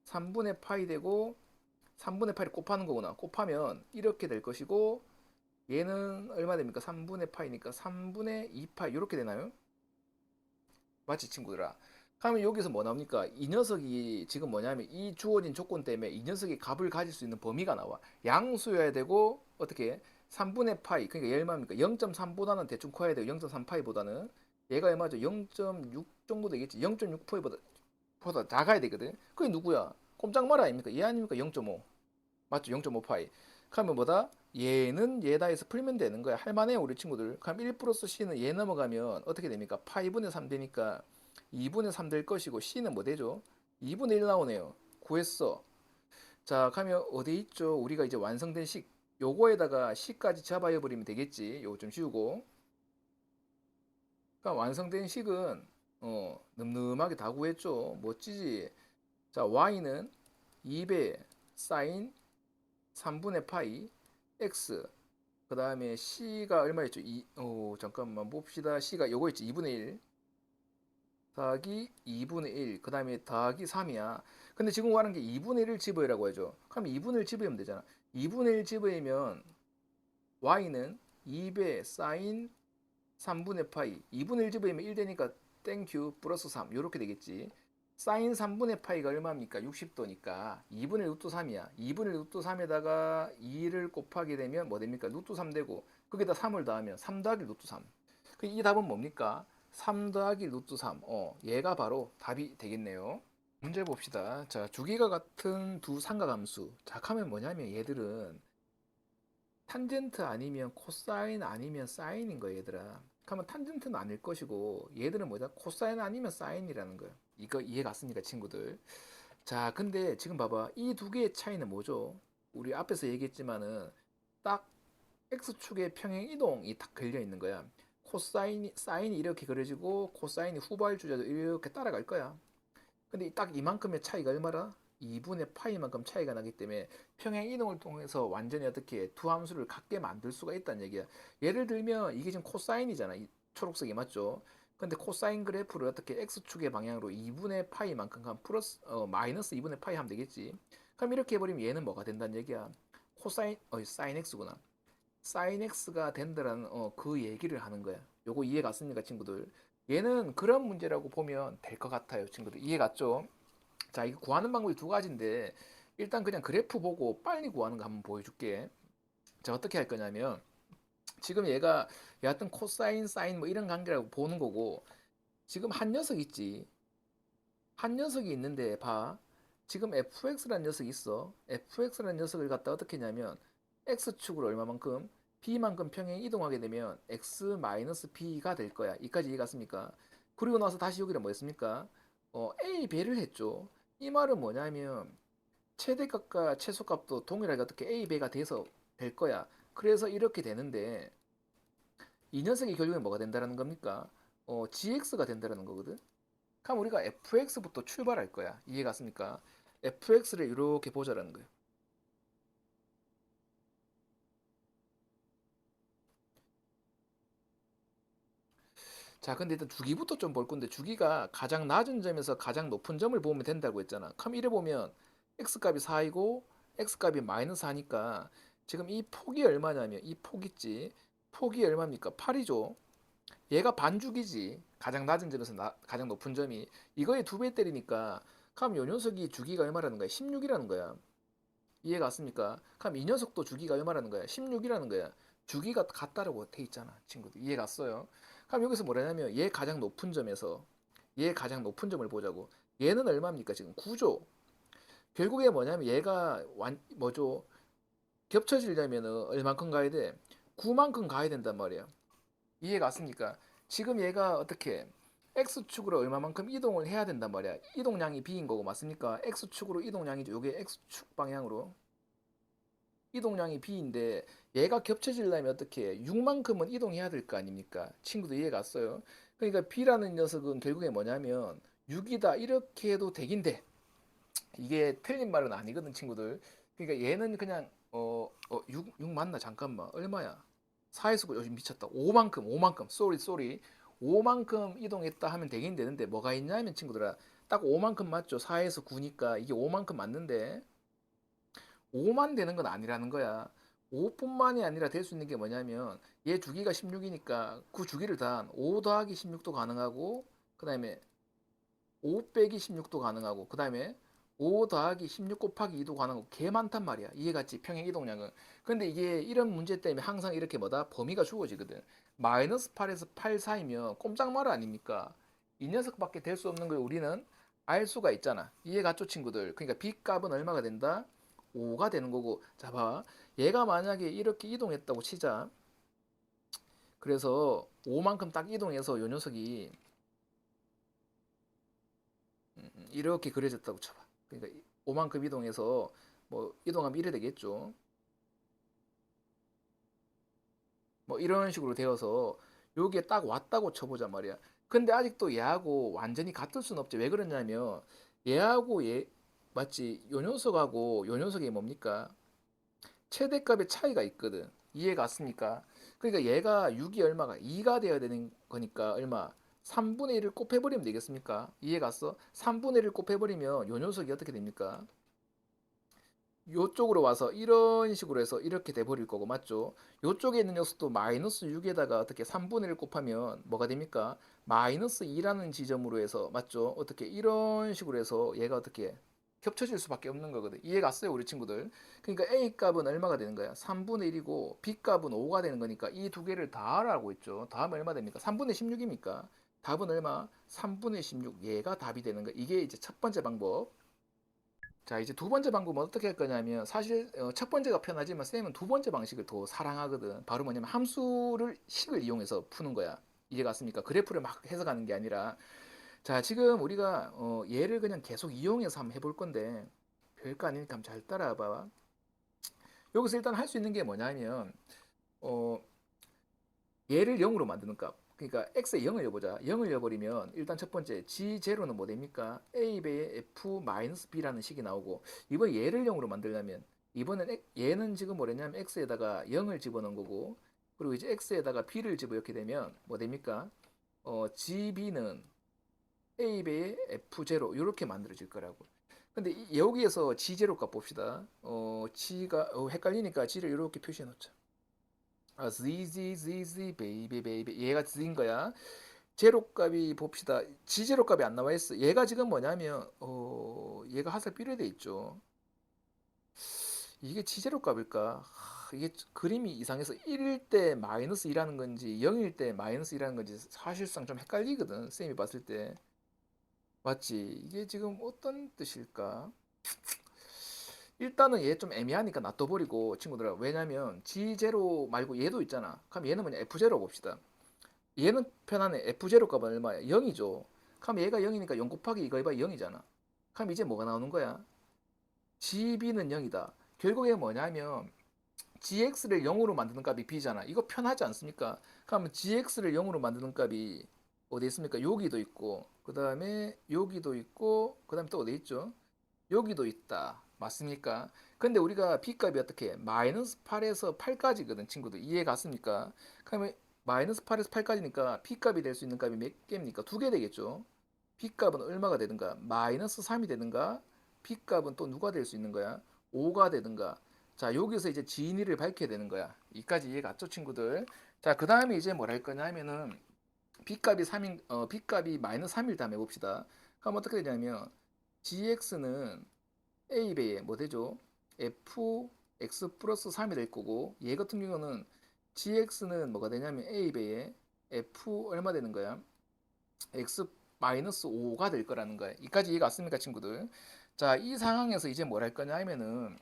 3분의 파이 되고 3분의 파이를 곱하는 거구나. 곱하면 이렇게 될 것이고 얘는 얼마 됩니까? 3분의 파이니까 3분의 2파이 이렇게 되나요? 맞지 친구들아? 그러면 여기서 뭐 나옵니까? 이 녀석이 지금 뭐냐면 이 주어진 조건 때문에 이 녀석이 값을 가질 수 있는 범위가 나와. 양수여야 되고 어떻게 3분의 파이 그러니까 얘 얼마입니까? 0.3보다는 대충 커야 돼요. 0.3파이보다는 얘가 얼마죠? 0.6 정도 되겠지. 0.6파이보다 작아야 되거든. 그게 누구야? 꼼짝 마라 아닙니까? 얘 아닙니까? 0.5 맞죠? 0.5파이. 그러면 뭐다? 얘는 얘다 해서 풀면 되는 거야. 할만해요, 우리 친구들. 그럼 1 플러스 c는 얘 넘어가면 어떻게 됩니까? 파이분의 3 되니까 2분의 3 될 것이고 c는 뭐 되죠? 2분의 1 나오네요. 구했어. 자, 그러면 어디 있죠? 우리가 이제 완성된 식. 요거에다가 c까지 잡아여 버리면 되겠지. 요거 좀 씌우고. 그러니까 완성된 식은 늠름하게 다 구했죠. 멋지지? 자, y는 2배 사인 3분의 파이 x 그 다음에 c가 얼마였죠? 잠깐만 봅시다. c가 요거 있지. 2분의 1 더하기 2분의 1 그 다음에 더하기 3이야. 근데 지금 구하는 게 2분의 1을 집어이라고 하죠. 그럼 2분의 1 집어이면 되잖아. 2분의 1 집어이면 y는 2배 사인 3분의 파이 2분의 1 집어이면 1 되니까 땡큐 플러스 3 요렇게 되겠지. 사인 3분의 파이가 얼마입니까? 60도니까 2분의 루트 3이야. 2분의 루트 3에다가 2를 곱하게 되면 뭐 됩니까? 루트 3 되고 거기다 3을 더하면 3 더하기 루트 3. 이 답은 뭡니까? 3 더하기 루트 3. 얘가 바로 답이 되겠네요. 문제 봅시다. 자, 주기가 같은 두 삼각함수. 자, 하면 뭐냐면 얘들은 탄젠트 아니면 코사인 아니면 사인인 거야, 얘들아. 그러면 탄젠트는 아닐 것이고 얘들은 뭐다? 코사인 아니면 사인이라는 거야. 이거 이해 갔습니까, 친구들? 자, 근데 지금 봐봐. 이 두 개의 차이는 뭐죠? 우리 앞에서 얘기했지만은 딱 x축의 평행 이동이 딱 걸려 있는 거야. 코사인이 사인이 이렇게 그려지고 코사인이 후발주자도 이렇게 따라갈 거야. 근데 딱 이만큼의 차이가 얼마라? 2분의 파이만큼 차이가 나기 때문에 평행 이동을 통해서 완전히 어떻게 두 함수를 같게 만들 수가 있다는 얘기야. 예를 들면 이게 지금 코사인이잖아. 이 초록색이 맞죠? 근데 코사인 그래프를 어떻게 x축의 방향으로 2분의 파이만큼 한 마이너스 2분의 파이 하면 되겠지. 그럼 이렇게 해버리면 얘는 뭐가 된다는 얘기야? 코사인 사인 x구나. 사인 x가 된다라는 그 얘기를 하는 거야. 요거 이해 갔습니까, 친구들? 얘는 그런 문제라고 보면 될 것 같아요, 친구들. 이해 갔죠? 자, 이거 구하는 방법이 두 가지인데 일단 그냥 그래프 보고 빨리 구하는 거 한번 보여줄게. 자, 어떻게 할 거냐면 지금 얘가 여하튼 코사인, 사인 뭐 이런 관계라고 보는 거고 지금 한 녀석 있지. 한 녀석이 있는데 봐. 지금 fx라는 녀석이 있어. fx라는 녀석을 갖다 어떻게 했냐면 x축으로 얼마만큼 b만큼 평행 이동하게 되면 x-b가 될 거야. 이까지 이해 갔습니까? 그리고 나서 다시 여기를 뭐 했습니까? a 배를 했죠. 이 말은 뭐냐면 최대값과 최소값도 동일하게 어떻게 a 배가 돼서 될 거야. 그래서 이렇게 되는데 이 녀석이 결국엔 뭐가 된다는 겁니까? gx가 된다는 거거든. 그럼 우리가 fx부터 출발할 거야. 이해 갔습니까? fx를 이렇게 보자라는 거예요. 자, 근데 일단 주기부터 좀 볼 건데 주기가 가장 낮은 점에서 가장 높은 점을 보면 된다고 했잖아. 그럼 이래 보면 x값이 4이고 x값이 마이너스 4니까 지금 이 폭이 얼마냐면 이 폭 있지. 폭이 얼마입니까? 8이죠. 얘가 반죽이지. 가장 낮은 점에서 가장 높은 점이 이거의 2배 때리니까 그럼 요 녀석이 주기가 얼마라는 거야? 16이라는 거야. 이해 갔습니까? 그럼 이 녀석도 주기가 얼마라는 거야? 16이라는 거야. 주기가 같다라고 돼 있잖아, 친구들. 이해 갔어요? 그럼 여기서 뭐라냐면 얘 가장 높은 점에서 얘 가장 높은 점을 보자고. 얘는 얼마입니까? 지금 9죠. 결국에 뭐냐면 얘가 뭐죠? 겹쳐지려면 얼만큼 가야 돼? 9만큼 가야 된단 말이야. 이해 갔습니까? 지금 얘가 어떻게 x축으로 얼마만큼 이동을 해야 된단 말이야. 이동량이 b인 거고 맞습니까? x축으로 이동량이죠. 요게 x축 방향으로. 이동량이 b인데 얘가 겹쳐지려면 어떻게 6만큼은 이동해야 될 거 아닙니까? 친구들 이해 갔어요? 그러니까 B라는 녀석은 결국에 뭐냐면 6이다 이렇게 해도 되긴 돼. 이게 틀린 말은 아니거든 친구들. 그러니까 얘는 그냥 6 맞나? 잠깐만 얼마야? 4에서 9 요즘 미쳤다. 5만큼 쏘리 5만큼 이동했다 하면 되긴 되는데 뭐가 있냐면 친구들아 딱 5만큼 맞죠? 4에서 9니까 이게 5만큼 맞는데 5만 되는 건 아니라는 거야. 5뿐만이 아니라 될 수 있는 게 뭐냐면 얘 주기가 16이니까 그 주기를 단 5 더하기 16도 가능하고 그 다음에 5 빼기 16도 가능하고 그 다음에 5 더하기 16 곱하기 2도 가능하고 개 많단 말이야. 이해갔지? 평행 이동량은. 근데 이게 이런 문제 때문에 항상 이렇게 뭐다? 범위가 주어지거든. 마이너스 8에서 8 사이면 꼼짝말 아닙니까? 이 녀석밖에 될 수 없는 걸 우리는 알 수가 있잖아. 이해갔죠, 친구들? 그러니까 B 값은 얼마가 된다? 5가 되는 거고. 자, 봐. 얘가 만약에 이렇게 이동했다고 치자. 그래서 5만큼 딱 이동해서 요 녀석이 이렇게 그려졌다고 쳐봐. 그러니까 5만큼 이동해서 뭐 이동하면 이래 되겠죠. 뭐 이런 식으로 되어서 여기에 딱 왔다고 쳐보자 말이야. 근데 아직도 얘하고 완전히 같을 수는 없지. 왜 그러냐면 얘하고 얘 맞지? 요 녀석하고 요 녀석이 뭡니까? 최대값의 차이가 있거든. 이해 갔습니까? 그러니까 얘가 6이 얼마가 2가 되어야 되는 거니까 얼마? 3분의 1을 곱해버리면 되겠습니까? 이해 갔어? 3분의 1을 곱해버리면 요 녀석이 어떻게 됩니까? 요쪽으로 와서 이런 식으로 해서 이렇게 돼버릴 거고 맞죠? 요쪽에 있는 녀석도 마이너스 6에다가 어떻게 3분의 1 곱하면 뭐가 됩니까? 마이너스 2라는 지점으로 해서 맞죠? 어떻게 이런 식으로 해서 얘가 어떻게 겹쳐질 수밖에 없는 거거든. 이해 갔어요 우리 친구들? 그러니까 A 값은 얼마가 되는 거야? 3분의 1이고 B 값은 5가 되는 거니까 이 두 개를 다 하라고 했죠. 다음에 얼마 됩니까? 3분의 16입니까? 답은 얼마? 3분의 16 얘가 답이 되는 거. 이게 이제 첫 번째 방법. 자, 이제 두 번째 방법은 어떻게 할 거냐면 사실 첫 번째가 편하지만 쌤은 두 번째 방식을 더 사랑하거든. 바로 뭐냐면 함수를 식을 이용해서 푸는 거야. 이해 갔습니까? 그래프를 막 해석하는 게 아니라 자, 지금 우리가 얘를 그냥 계속 이용해서 한번 해볼 건데 별거 아니니까 한번 잘 따라봐. 여기서 일단 할 수 있는 게 뭐냐면 어, 얘를 0으로 만드는 값. 그러니까 x에 0을 여보자. 0을 여버리면 일단 첫 번째 g0는 뭐 됩니까? a배의 f-b라는 식이 나오고 이번 얘를 0으로 만들려면 이번엔 얘는 지금 뭐랬냐면 x에다가 0을 집어넣은 거고 그리고 이제 x에다가 b를 집어넣게 되면 뭐 됩니까? gb는 a배의 f0 이렇게 만들어질 거라고. 근데 여기에서 g0 값 봅시다. g가 헷갈리니까 g를 이렇게 표시해 놓자. 베이비 베이비 얘가 z인 거야. 제로 값이 봅시다. 지제로 값이 안 나와 있어. 얘가 지금 뭐냐면 얘가 하살 필요돼 있죠. 이게 지제로 값일까? 이게 그림이 이상해서 1일 때 마이너스 2라는 건지 0일 때 마이너스 2라는 건지 사실상 좀 헷갈리거든. 쌤이 봤을 때. 맞지? 이게 지금 어떤 뜻일까? 일단은 얘 좀 애매하니까 놔둬버리고 친구들아. 왜냐면 G0 말고 얘도 있잖아. 그럼 얘는 뭐냐? F0 봅시다. 얘는 편하네. F0 값은 얼마야? 0이죠. 그럼 얘가 0이니까 0 곱하기 이거 해봐 0이잖아. 그럼 이제 뭐가 나오는 거야? GB는 0이다. 결국에 뭐냐면 GX를 0으로 만드는 값이 B잖아. 이거 편하지 않습니까? 그러면 GX를 0으로 만드는 값이 어디 있습니까? 여기도 있고 그 다음에 여기도 있고 그 다음에 또 어디 있죠? 여기도 있다. 맞습니까? 근데 우리가 B값이 어떻게 마이너스 8에서 8까지거든 친구들 이해 갔습니까? 그러면 마이너스 8에서 8까지니까 B값이 될 수 있는 값이 몇 개입니까? 두 개 되겠죠? B값은 얼마가 되든가 마이너스 3이 되든가 B값은 또 누가 될 수 있는 거야? 5가 되든가 자 여기서 이제 진위를 밝혀야 되는 거야 이까지 이해 갔죠 친구들? 자 그 다음에 이제 뭘 할 거냐 하면은 B값이 3인 B값이 마이너스 3일 다음에 봅시다 그럼 어떻게 되냐면 GX는 A배에 뭐 되죠? fx 플러스 3이 될 거고 얘 같은 경우는 gx는 뭐가 되냐면 A배에 f 얼마 되는 거야? x 마이너스 5가 될 거라는 거야. 이까지 이해가 왔습니까, 친구들? 자, 이 상황에서 이제 뭘 할 거냐 하면은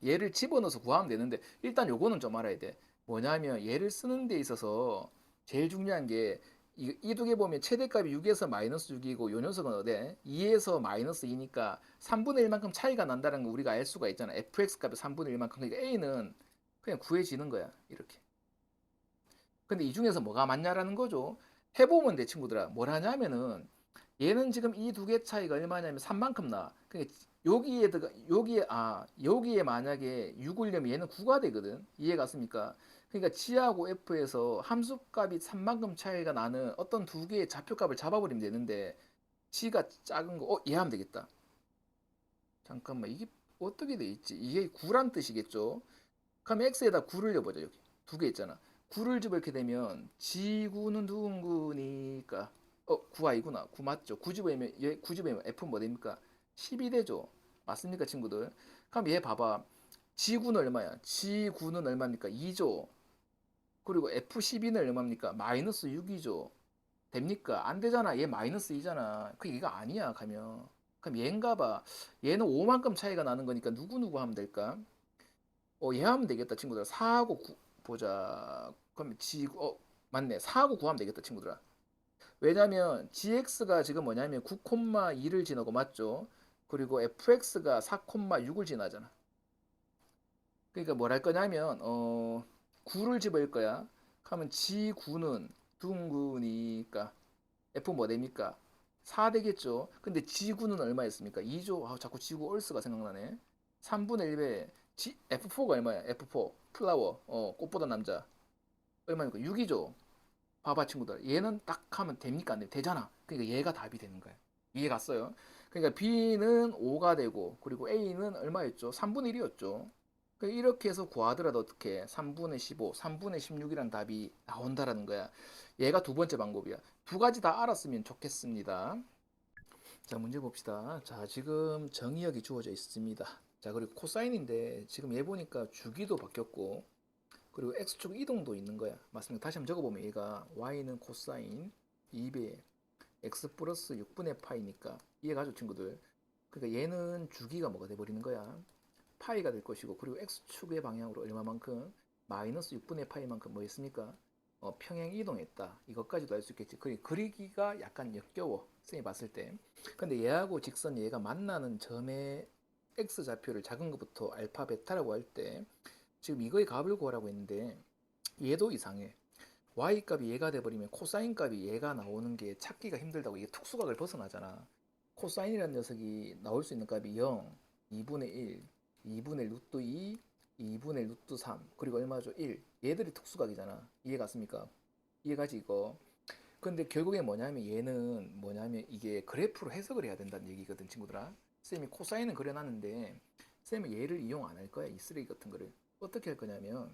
얘를 집어넣어서 구하면 되는데 일단 요거는 좀 알아야 돼. 뭐냐면 얘를 쓰는 데 있어서 제일 중요한 게 이 두 개 보면 최대값이 6에서 마이너스 6이고 요 녀석은 어때? 2에서 마이너스 2니까 3분의 1만큼 차이가 난다는 거 우리가 알 수가 있잖아. fx 값이 3분의 1만큼. 그러니까 a는 그냥 구해지는 거야. 이렇게. 근데 이 중에서 뭐가 맞냐라는 거죠. 해보면 돼, 친구들아. 뭘 하냐면은 얘는 지금 이 두 개 차이가 얼마냐면 3만큼 나. 그러니까 여기에 만약에 6을 넣으면 얘는 9가 되거든. 이해 갔습니까? 그러니까 G하고 F에서 함수값이 3만큼 차이가 나는 어떤 두 개의 좌표값을 잡아버리면 되는데 G가 작은 거, 이해하면 되겠다. 잠깐만, 이게 어떻게 돼 있지? 이게 9란 뜻이겠죠? 그럼 X에다 9를 넣어보자, 여기. 두 개 있잖아. 9를 집어넣게 되면 G9는 누군구니까 9i구나. 9 맞죠? 9 집어넣으면 얘 9 집어넣으면 F 뭐 됩니까? 12 되죠? 맞습니까, 친구들? 그럼 얘 봐봐. G9는 얼마야? G9는 얼마입니까? 2죠. 그리고 F12는 얼마입니까? 마이너스 6이죠. 됩니까? 안 되잖아. 얘 마이너스 2잖아. 그 얘가 아니야, 가면. 그럼 얘인가 봐. 얘는 5만큼 차이가 나는 거니까 누구 하면 될까? 얘 하면 되겠다, 친구들아. 4하고 9 보자. 그럼 맞네. 4하고 9 하면 되겠다, 친구들아. 왜냐면 gx가 지금 뭐냐면 9,2를 지나고 맞죠? 그리고 fx가 4,6을 지나잖아. 그러니까 뭘 할 거냐면 9를 집어일 거야. 그러면 g9는 둥그니까 f 뭐 됩니까? 4 되겠죠. 근데 g9는 얼마였습니까? 2조. 자꾸 g9 얼스가 생각나네. 3분의 1배 f4가 얼마야? f4 플라워 꽃보다 남자 얼마입니까? 6이죠. 봐봐 친구들, 얘는 딱 하면 됩니까? 안 돼? 되잖아. 그러니까 얘가 답이 되는 거야. 이해 갔어요? 그러니까 B는 5가 되고 그리고 A는 얼마였죠? 3분의 1이었죠. 이렇게 해서 구하더라도 어떻게 3분의 15, 3분의 16이란 답이 나온다라는 거야. 얘가 두 번째 방법이야. 두 가지 다 알았으면 좋겠습니다. 자, 문제 봅시다. 자, 지금 정의역이 주어져 있습니다. 자, 그리고 코사인인데 지금 얘 보니까 주기도 바뀌었고 그리고 x축 이동도 있는 거야. 맞습니다. 다시 한번 적어보면 얘가 y는 코사인 2배 x 플러스 6분의 파이니까 이해가죠, 친구들? 그러니까 얘는 주기가 뭐가 돼버리는 거야. 파이가 될 것이고 그리고 x축의 방향으로 얼마만큼? 마이너스 6분의 파이만큼 뭐 했습니까? 평행 이동했다. 이것까지도 알 수 있겠지. 그리기가 약간 역겨워. 쌤이 봤을 때. 근데 얘하고 직선 얘가 만나는 점의 x좌표를 작은 것부터 알파 베타라고 할 때 지금 이거의 값을 구하라고 했는데 얘도 이상해. y 값이 얘가 돼버리면 코사인 값이 얘가 나오는 게 찾기가 힘들다고. 이게 특수각을 벗어나잖아. 코사인이라는 녀석이 나올 수 있는 값이 0, 2분의 1, 2분의 루트 2, 2분의 루트 3, 그리고 얼마죠? 1. 얘들이 특수각이잖아. 이해 갔습니까? 이해가지 이거? 근데 결국에 뭐냐면 얘는 뭐냐면 이게 그래프로 해석을 해야 된다는 얘기거든, 친구들아. 쌤이 코사인은 그려놨는데 쌤은 얘를 이용 안 할 거야, 이 쓰레기 같은 거를. 어떻게 할 거냐면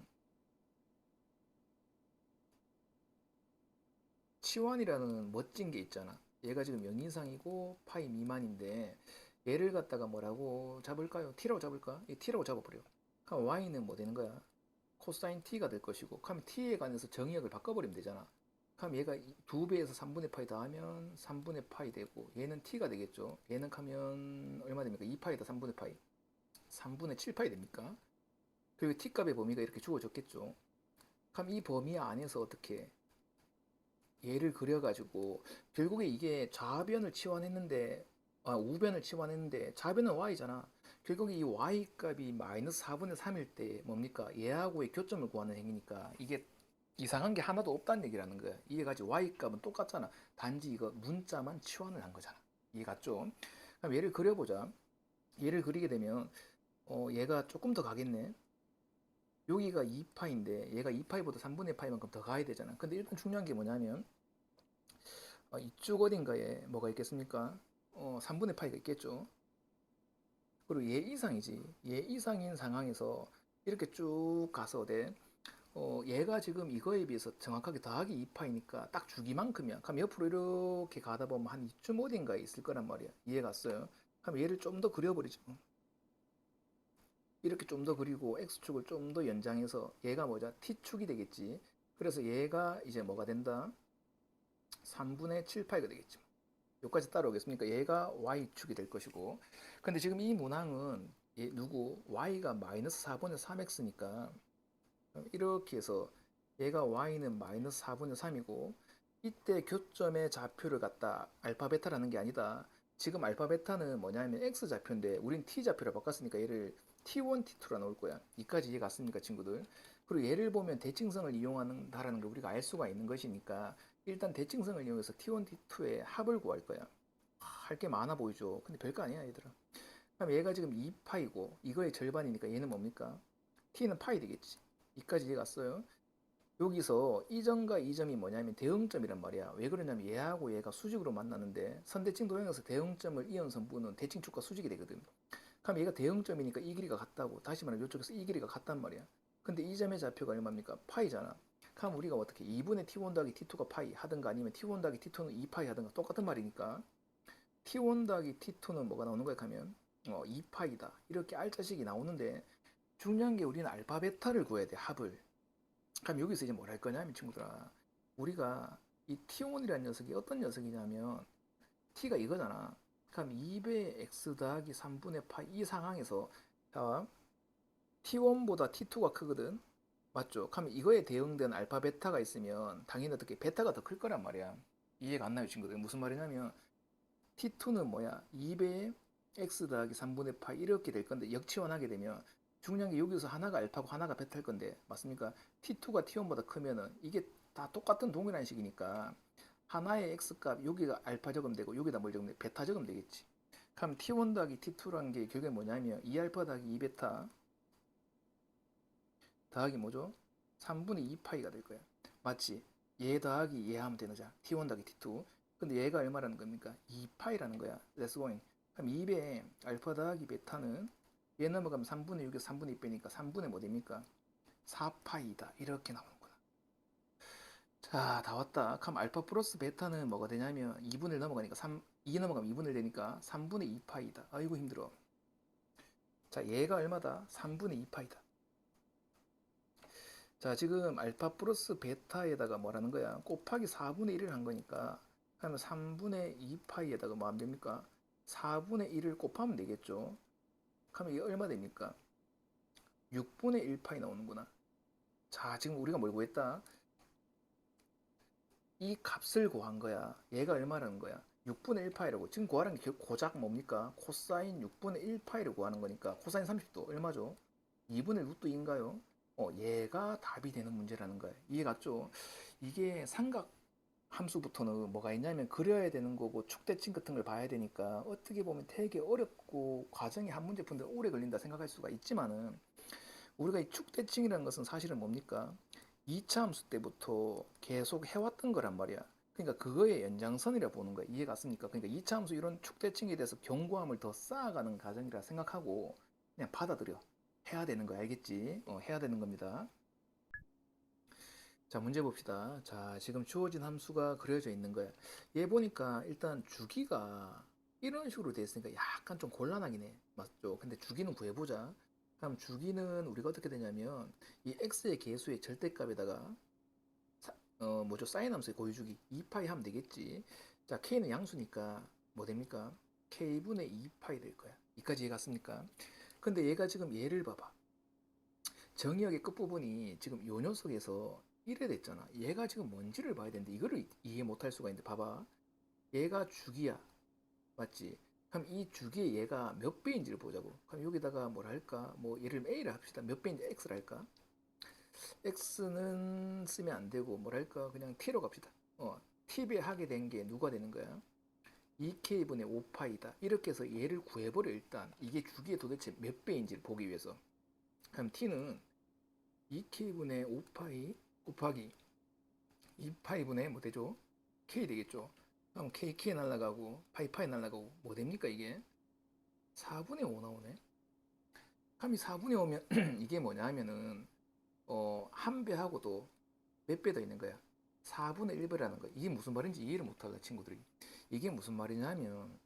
치환이라는 멋진 게 있잖아. 얘가 지금 0 이상이고 파이 미만인데 얘를 갖다가 뭐라고 잡을까요? t라고 잡을까? 이 t라고 잡아버려. 그럼 y는 뭐 되는 거야? 코사인 t가 될 것이고 그럼 t에 관해서 정의역을 바꿔버리면 되잖아. 그럼 얘가 2배에서 3분의 파이 더하면 3분의 파이 되고 얘는 t가 되겠죠. 얘는 하면 얼마 됩니까? 2파이다 3분의 파이. 3분의 7파이 됩니까? 그리고 t값의 범위가 이렇게 주어졌겠죠. 그럼 이 범위 안에서 어떻게 얘를 그려가지고 결국에 이게 좌변을 치환했는데 우변을 치환했는데 좌변은 y잖아. 결국에 이 y 값이 마이너스 4분의 3일 때 뭡니까? 얘하고의 교점을 구하는 행위니까 이게 이상한 게 하나도 없다는 얘기라는 거야. 이해가지? y 값은 똑같잖아. 단지 이거 문자만 치환을 한 거잖아. 이해 갔죠? 그럼 얘를 그려보자. 얘를 그리게 되면 얘가 조금 더 가겠네. 여기가 2파인데 얘가 2파이보다 3분의 파이만큼 더 가야 되잖아. 근데 일단 중요한 게 뭐냐면 이쪽 어딘가에 뭐가 있겠습니까? 3분의 파이가 있겠죠. 그리고 얘 이상이지. 얘 이상인 상황에서 이렇게 쭉 가서 얘가 지금 이거에 비해서 정확하게 더하기 2파이니까 딱 주기만큼이야. 그럼 옆으로 이렇게 가다 보면 한 이쯤 어딘가에 있을 거란 말이야. 이해 갔어요? 그럼 얘를 좀 더 그려버리죠. 이렇게 좀 더 그리고 x축을 좀 더 연장해서 얘가 뭐죠? t축이 되겠지. 그래서 얘가 이제 뭐가 된다? 3분의 7파이가 되겠죠. 여기까지 따라오겠습니까? 얘가 y축이 될 것이고. 근데 지금 이 문항은 y가 마이너스 4분의 3x니까 이렇게 해서 얘가 y는 마이너스 4분의 3이고 이때 교점의 좌표를 갖다 알파 베타라는 게 아니다. 지금 알파 베타는 뭐냐면 x 좌표인데 우린 t 좌표를 바꿨으니까 얘를 t1, t2라 놓을 거야. 이까지 이해 갔습니까, 친구들? 그리고 얘를 보면 대칭성을 이용한다라는 걸 우리가 알 수가 있는 것이니까 일단 대칭성을 이용해서 T1, T2의 합을 구할 거야. 할 게 많아 보이죠. 근데 별거 아니야, 얘들아. 그럼 얘가 지금 2파이고 이거의 절반이니까 얘는 뭡니까? t는 파이 되겠지. 이까지 이해 갔어요? 여기서 이 점과 이 점이 뭐냐면 대응점이란 말이야. 왜 그러냐면 얘하고 얘가 수직으로 만나는데 선대칭 도형에서 대응점을 이은 선분은 대칭축과 수직이 되거든. 그럼 얘가 대응점이니까 이 길이가 같다고. 다시 말하면 이쪽에서 이 길이가 같단 말이야. 근데 이 점의 좌표가 얼마입니까? 파이잖아. 그럼 우리가 어떻게 2분의 t1 더하기 t2가 파이 하든가 아니면 t1 더하기 t2는 2파이 하든가 똑같은 말이니까 t1 더하기 t2는 뭐가 나오는 거야 하면 2파이다. 이렇게 알짜식이 나오는데 중요한 게 우리는 알파 베타를 구해야 돼. 합을. 그럼 여기서 이제 뭘 할 거냐면 친구들아, 우리가 이 t1이라는 녀석이 어떤 녀석이냐면 t가 이거잖아. 그럼 2배 x 더하기 3분의 파이 이 상황에서 자, t1보다 t2가 크거든. 맞죠? 그럼 이거에 대응된 알파 베타가 있으면 당연히 어떻게 베타가 더 클 거란 말이야. 이해가 안 나요, 친구들? 무슨 말이냐면 t2는 뭐야? 2배의 x 더하기 3분의 파이 이렇게 될 건데 역치환하게 되면 중요한 게 여기서 하나가 알파고 하나가 베타일 건데 맞습니까? t2가 t1보다 크면은 이게 다 똑같은 동일한 식이니까 하나의 x값 여기가 알파 적으면 되고 여기다 뭘 적으면 돼? 베타 적으면 되겠지. 그럼 t1 더하기 t2라는 게 결국에 뭐냐면 2알파 더하기 2베타 더하기 뭐죠? 3분의 2파이가 될 거야. 맞지? 얘 더하기 얘 하면 되는 거잖아. t1 더하기 t2. 근데 얘가 얼마라는 겁니까? 2파이라는 거야. Let's going. 그럼 2배 알파 더하기 베타는 얘 넘어가면 3분의 6에서 3분의 2 빼니까 3분의 뭐 됩니까? 4파이다. 이렇게 나오는구나. 자, 다 왔다. 그럼 알파 플러스 베타는 뭐가 되냐면 2분의 넘어가니까 2 넘어가면 2분의 되니까 3분의 2파이다. 아이고 힘들어. 자, 얘가 얼마다? 3분의 2파이다. 자, 지금 알파 플러스 베타에다가 뭐라는 거야? 곱하기 4분의 1을 한 거니까 그러면 3분의 2파이에다가 뭐 하면 됩니까? 4분의 1을 곱하면 되겠죠. 그러면 이게 얼마 됩니까? 6분의 1파이 나오는구나. 자, 지금 우리가 뭘 구했다? 이 값을 구한 거야. 얘가 얼마라는 거야? 6분의 1파이라고. 지금 구하라는 게 고작 뭡니까? 코사인 6분의 1파이를 구하는 거니까 코사인 30도 얼마죠? 2분의 루트 2인가요? 얘가 답이 되는 문제라는 거예요. 이해 갔죠? 이게 삼각 함수부터는 뭐가 있냐면 그려야 되는 거고 축대칭 같은 걸 봐야 되니까 어떻게 보면 되게 어렵고 과정이 한 문제 푸는데 오래 걸린다 생각할 수가 있지만은 우리가 이 축대칭이라는 것은 사실은 뭡니까? 2차 함수 때부터 계속 해왔던 거란 말이야. 그러니까 그거의 연장선이라 보는 거야. 이해 갔습니까? 그러니까 2차 함수 이런 축대칭에 대해서 견고함을 더 쌓아가는 과정이라 생각하고 그냥 받아들여. 해야 되는 거 알겠지? 해야 되는 겁니다. 자, 문제 봅시다. 자, 지금 주어진 함수가 그려져 있는 거야. 얘 보니까 일단 주기가 이런 식으로 돼 있으니까 약간 좀 곤란하긴 해. 맞죠? 근데 주기는 구해보자. 그럼 주기는 우리가 어떻게 되냐면 이 x의 계수의 절대값에다가 뭐죠? 사인 함수의 고유주기 2파이 하면 되겠지. 자, k는 양수니까 뭐 됩니까? k분의 2파이 될 거야. 이까지 해갔습니까? 근데 얘가 지금 얘를 봐봐. 정의역의 끝부분이 지금 요 녀석에서 이래 됐잖아. 얘가 지금 뭔지를 봐야 되는데 이거를 이해 못할 수가 있는데 봐봐. 얘가 주기야. 맞지? 그럼 이 주기의 얘가 몇 배인지를 보자고. 그럼 여기다가 뭘 할까? 뭐 예를 들면 A를 합시다. 몇 배인지 X를 할까? X는 쓰면 안 되고 뭘 할까? 그냥 T로 갑시다. T배 하게 된 게 누가 되는 거야? 2K분의 5파이다. 이렇게 해서 얘를 구해버려 일단. 이게 주기의 도대체 몇 배인지를 보기 위해서. 그럼 T는 2K분의 5파이 곱하기 2파이분의 뭐 되죠? K 되겠죠? 그럼 K 날라가고 파이 날라가고 뭐 됩니까 이게? 4분의 5 나오네. 그럼 이 4분의 5면 이게 뭐냐 하면은 한 배하고도 몇 배 더 있는 거야? 4분의 1배라는 거야. 이게 무슨 말인지 이해를 못하다 친구들이. 이게 무슨 말이냐면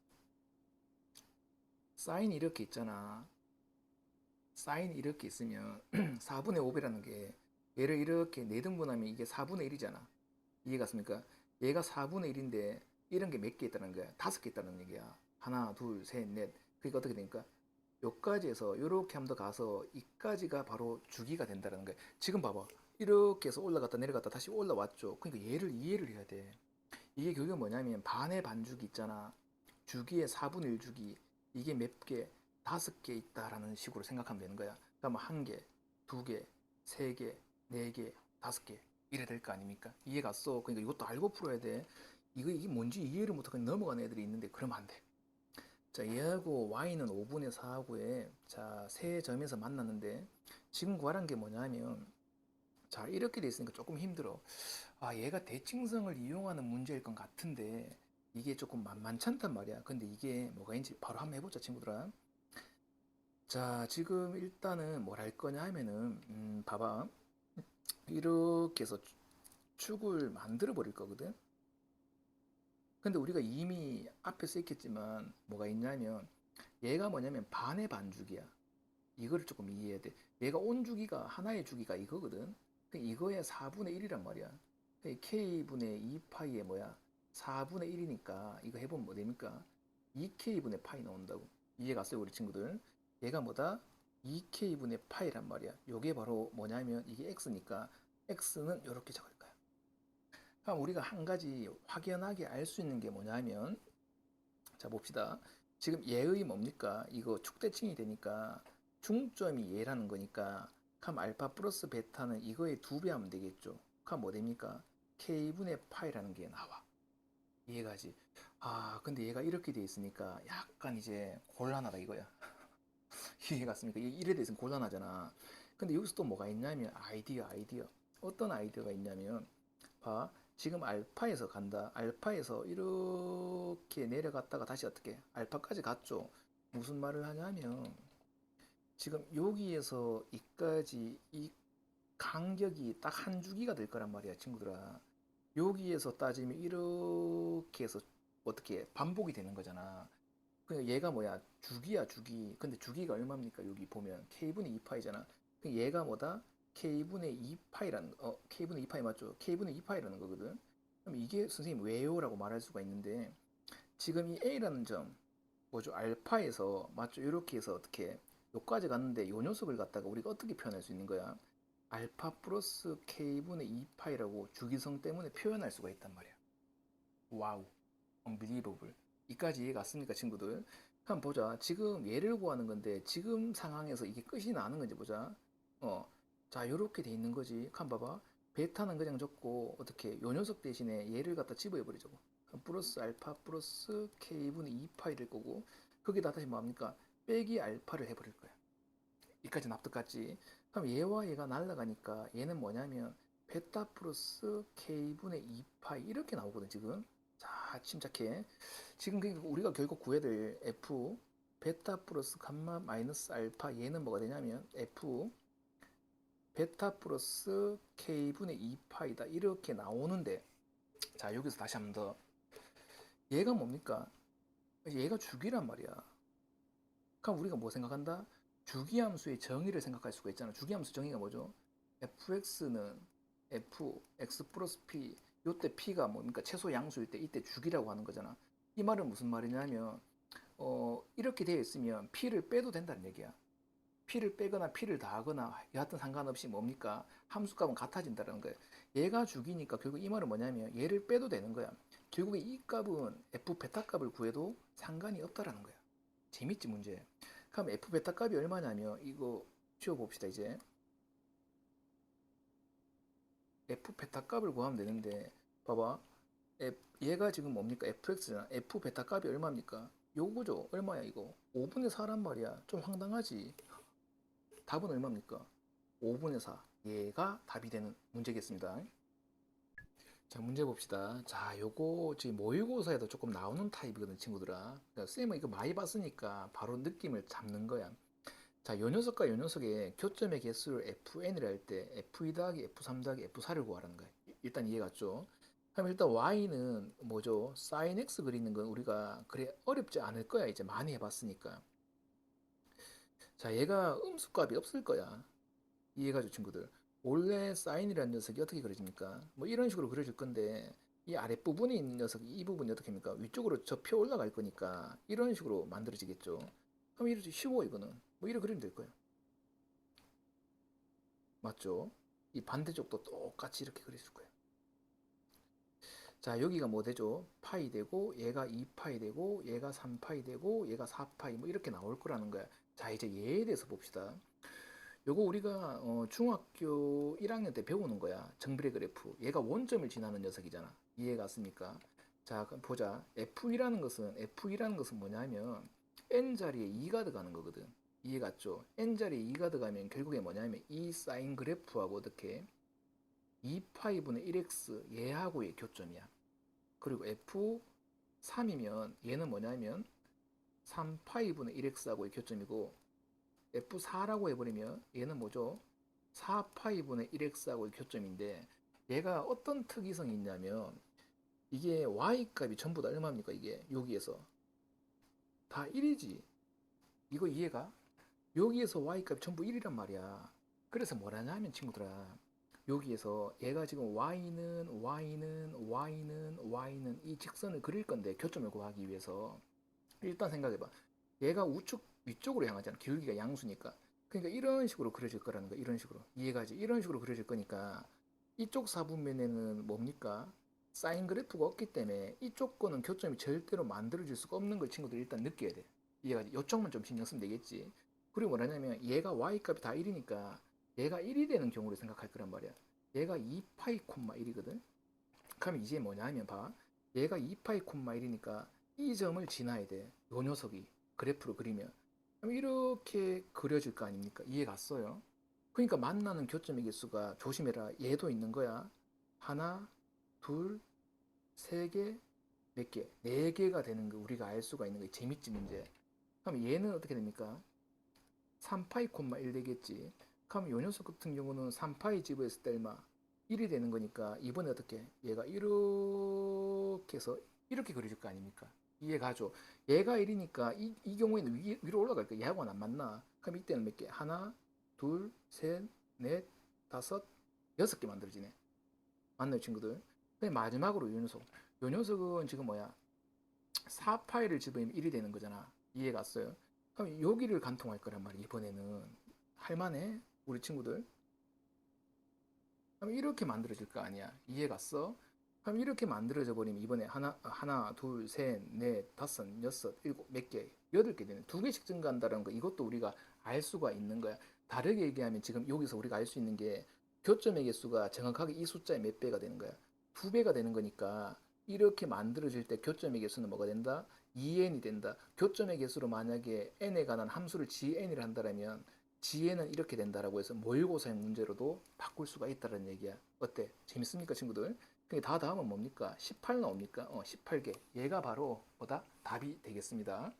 사인이 이렇게 있잖아. 사인이 이렇게 있으면 4분의 5배라는 게 얘를 이렇게 4등분하면 이게 4분의 1이잖아. 이해 갔습니까? 얘가 4분의 1인데 이런 게 몇 개 있다는 거야? 5개 있다는 얘기야. 하나, 둘, 셋, 넷. 그러니까 어떻게 되니까? 요까지에서 요렇게 하면 더 가서 이까지가 바로 주기가 된다는 거야. 지금 봐봐. 이렇게 해서 올라갔다 내려갔다 다시 올라왔죠. 그러니까 얘를 이해를 해야 돼. 이게 결국은 뭐냐면 반의 반주기 있잖아. 주기의 4분의 1 주기. 이게 몇 개? 5개 있다라는 식으로 생각하면 되는 거야. 그러면 한 개, 두 개, 세 개, 네 개, 5개. 이래 될 거 아닙니까? 이해 갔어. 그러니까 이것도 알고 풀어야 돼. 이게 뭔지 이해를 못하고 그냥 넘어가는 애들이 있는데 그러면 안 돼. 자, 얘하고 y는 5분의 4하고에 자, 세 점에서 만났는데 지금 구하란 게 뭐냐면 자, 이렇게 돼 있으니까 조금 힘들어. 아, 얘가 대칭성을 이용하는 문제일 것 같은데 이게 조금 만만찮단 말이야. 근데 이게 뭐가 있는지 바로 한번 해보자, 친구들아. 자, 지금 일단은 뭘 할 거냐 하면은 봐봐. 이렇게 해서 축을 만들어 버릴 거거든. 근데 우리가 이미 앞에서 읽겠지만 뭐가 있냐면 얘가 뭐냐면 반의 반죽이야. 이거를 조금 이해해야 돼. 얘가 온 주기가 하나의 주기가 이거거든. 이거의 4분의 1이란 말이야. k분의 2파이의 뭐야? 4분의 1이니까 이거 해보면 뭐 됩니까? 2k분의 파이 나온다고. 이해 갔어요, 우리 친구들? 얘가 뭐다? 2k분의 파이란 말이야. 요게 바로 뭐냐면 이게 x니까 x는 이렇게 적을 거야. 그럼 우리가 한 가지 확연하게 알 수 있는 게 뭐냐면 자 봅시다. 지금 얘의 뭡니까? 이거 축대칭이 되니까 중점이 얘라는 거니까 그럼 알파 플러스 베타는 이거의 2배 하면 되겠죠. 그럼 뭐 됩니까? k분의 파이라는 게 나와. 이해가지? 아 근데 얘가 이렇게 돼 있으니까 약간 이제 곤란하다 이거야. 이해 갔습니까? 이래 돼 있으면 곤란하잖아. 근데 여기서 또 뭐가 있냐면 아이디어. 어떤 아이디어가 있냐면 봐. 지금 알파에서 간다. 알파에서 이렇게 내려갔다가 다시 어떻게? 알파까지 갔죠. 무슨 말을 하냐면 지금 여기에서 이까지 이 간격이 딱 한 주기가 될 거란 말이야, 친구들아. 여기에서 따지면 이렇게 해서 어떻게 반복이 되는 거잖아. 그냥 얘가 뭐야? 주기야, 주기. 근데 주기가 얼마입니까? 여기 보면 k분의 2파이잖아. 얘가 뭐다? k분의 2파이라는 k분의 2파이 맞죠? k분의 2파이라는 거거든. 그럼 이게 선생님 왜요?라고 말할 수가 있는데 지금 이 a라는 점 뭐죠? 알파에서 맞죠? 이렇게 해서 어떻게 여기까지 갔는데 요 녀석을 갖다가 우리가 어떻게 표현할 수 있는 거야? 알파 플러스 k분의 2파이라고 주기성 때문에 표현할 수가 있단 말이야. 와우. unbelievable. 이까지 이해 갔습니까, 친구들? 한번 보자. 지금 얘를 구하는 건데 지금 상황에서 이게 끝이 나는 건지 보자. 어, 자, 요렇게 돼 있는 거지. 한번 봐봐. 베타는 그냥 적고 어떻게 요 녀석 대신에 얘를 갖다 집어해 버리자고. 플러스 알파 플러스 k분의 2파이 될 거고 거기다 다시 뭐합니까? 빼기 알파를 해버릴 거야. 이까지 납득 갔지? 그럼 얘와 얘가 날라가니까 얘는 뭐냐면 베타 플러스 k분의 2파이 이렇게 나오거든 지금. 자, 침착해. 지금 우리가 결국 구해야 될 f 베타 플러스 감마 마이너스 알파 얘는 뭐가 되냐면 f 베타 플러스 k분의 2파이다 이렇게 나오는데 자 여기서 다시 한번 더 얘가 뭡니까? 얘가 주기란 말이야. 그럼 우리가 뭐 생각한다? 주기함수의 정의를 생각할 수가 있잖아. 주기함수 정의가 뭐죠? fx는 f x 플러스 p 요때 p가 뭡니까? 최소 양수일 때 이때 주기라고 하는 거잖아. 이 말은 무슨 말이냐면 이렇게 되어 있으면 p를 빼도 된다는 얘기야. p를 빼거나 p를 더하거나 여하튼 상관없이 뭡니까? 함수값은 같아진다는 거예요. 얘가 주기니까 결국 이 말은 뭐냐면 얘를 빼도 되는 거야. 결국에 이 값은 f 베타 값을 구해도 상관이 없다라는 거야. 재밌지 문제. 그럼 f 베타 값이 얼마냐면 이거 지워봅시다 이제. f 베타 값을 구하면 되는데 봐봐. 얘가 지금 뭡니까? fx잖아. f 베타 값이 얼마입니까? 요거죠. 얼마야 이거? 5분의 4란 말이야. 좀 황당하지. 답은 얼마입니까? 5분의 4. 얘가 답이 되는 문제겠습니다. 자, 문제 봅시다. 자, 요거 지금 모의고사에도 조금 나오는 타입이거든, 친구들아. 그러니까 쌤은 이거 많이 봤으니까 바로 느낌을 잡는 거야. 자, 요 녀석과 요 녀석의 교점의 개수를 fn이라 할 때 f2 더하기 f3 더하기 f4를 구하라는 거야. 일단 이해 갔죠? 그럼 일단 y는 뭐죠? sin x 그리는 건 우리가 그래 어렵지 않을 거야. 이제 많이 해봤으니까. 자, 얘가 음수값이 없을 거야. 이해가죠, 친구들. 원래 사인이라는 녀석이 어떻게 그려집니까? 뭐 이런 식으로 그려질 건데 이 아랫부분에 있는 녀석이 이 부분이 어떻게 합니까? 위쪽으로 접혀 올라갈 거니까 이런 식으로 만들어지겠죠. 그럼 이렇게 쉬워 이거는. 뭐 이렇게 그리면 될 거예요. 맞죠? 이 반대쪽도 똑같이 이렇게 그려줄 거예요. 자, 여기가 뭐 되죠? 파이 되고 얘가 2파이 되고 얘가 3파이 되고 얘가 4파이 뭐 이렇게 나올 거라는 거야. 자, 이제 얘에 대해서 봅시다. 요거 우리가 중학교 1학년 때 배우는 거야. 정비례 그래프. 얘가 원점을 지나는 녀석이잖아. 이해 갔습니까? 자, 그럼 보자. F2라는 것은 뭐냐면 n 자리에 2가 들어가는 거거든. 이해 갔죠? n 자리에 2가 들어가면 결국에 뭐냐면 이 사인 그래프하고 어떻게 2파이분의 1x 얘하고의 교점이야. 그리고 F3이면 얘는 뭐냐면 3파이분의 1x하고의 교점이고 F4라고 해버리면 얘는 뭐죠? 4파이분의 1x하고의 교점인데 얘가 어떤 특이성이 있냐면 이게 y 값이 전부 다 얼마입니까? 이게 여기에서 다 1이지. 이거 이해가? 여기에서 y 값이 전부 1이란 말이야. 그래서 뭐라냐면 친구들아 여기에서 얘가 지금 y는 이 직선을 그릴 건데 교점을 구하기 위해서 일단 생각해봐. 얘가 우측 위쪽으로 향하잖아. 기울기가 양수니까. 그러니까 이런 식으로 그려질 거라는 거야. 이런 식으로. 이해가지? 이런 식으로 그려질 거니까 이쪽 사분면에는 뭡니까? 사인 그래프가 없기 때문에 이쪽 거는 교점이 절대로 만들어질 수가 없는 걸 친구들 일단 느껴야 돼. 이해가지? 이쪽만 좀 신경 쓰면 되겠지. 그리고 뭐냐면 얘가 y 값이 다 1이니까 얘가 1이 되는 경우를 생각할 거란 말이야. 얘가 2파이 콤마 1이거든. 그럼 이제 뭐냐 하면 봐. 얘가 2파이 콤마 1이니까 이 점을 지나야 돼. 요 녀석이 그래프로 그리면. 그럼 이렇게 그려질 거 아닙니까? 이해 갔어요? 그러니까 만나는 교점의 개수가 조심해라. 얘도 있는 거야. 하나, 둘, 세 개, 몇 개? 네 개가 되는 거 우리가 알 수가 있는 거 재밌지 문제. 그럼 얘는 어떻게 됩니까? 3파이 콤마 1 되겠지. 그럼 요 녀석 같은 경우는 3파이 집어했을 때 얼마? 1이 되는 거니까 이번에 어떻게? 얘가 이렇게 해서 이렇게 그려질 거 아닙니까? 이해가죠? 얘가 1이니까 이 경우에는 위로 올라갈 거야. 얘하고는 안 맞나? 그럼 이때는 몇 개? 하나, 둘, 셋, 넷, 다섯, 여섯 개 만들어지네. 맞나요, 친구들? 그럼 마지막으로 요 녀석. 요 녀석은 지금 뭐야? 4파이를 집으면 1이 되는 거잖아. 이해 갔어요? 그럼 여기를 관통할 거란 말이야. 이번에는 할만해? 우리 친구들? 그럼 이렇게 만들어질 거 아니야. 이해 갔어? 그럼 이렇게 만들어져 버리면 이번에 하나, 둘, 셋, 넷, 다섯, 여섯, 일곱, 몇 개? 여덟 개 되네. 두 개씩 증가한다는 거. 이것도 우리가 알 수가 있는 거야. 다르게 얘기하면 지금 여기서 우리가 알 수 있는 게 교점의 개수가 정확하게 이 숫자의 몇 배가 되는 거야. 두 배가 되는 거니까 이렇게 만들어질 때 교점의 개수는 뭐가 된다? 2n이 된다. 교점의 개수로 만약에 n에 관한 함수를 gn이라 한다면 지혜는 이렇게 된다라고 해서 모의고사의 문제로도 바꿀 수가 있다는 얘기야. 어때? 재밌습니까, 친구들? 다 다음은 뭡니까? 18 나옵니까? 18개. 얘가 바로 뭐다? 답이 되겠습니다.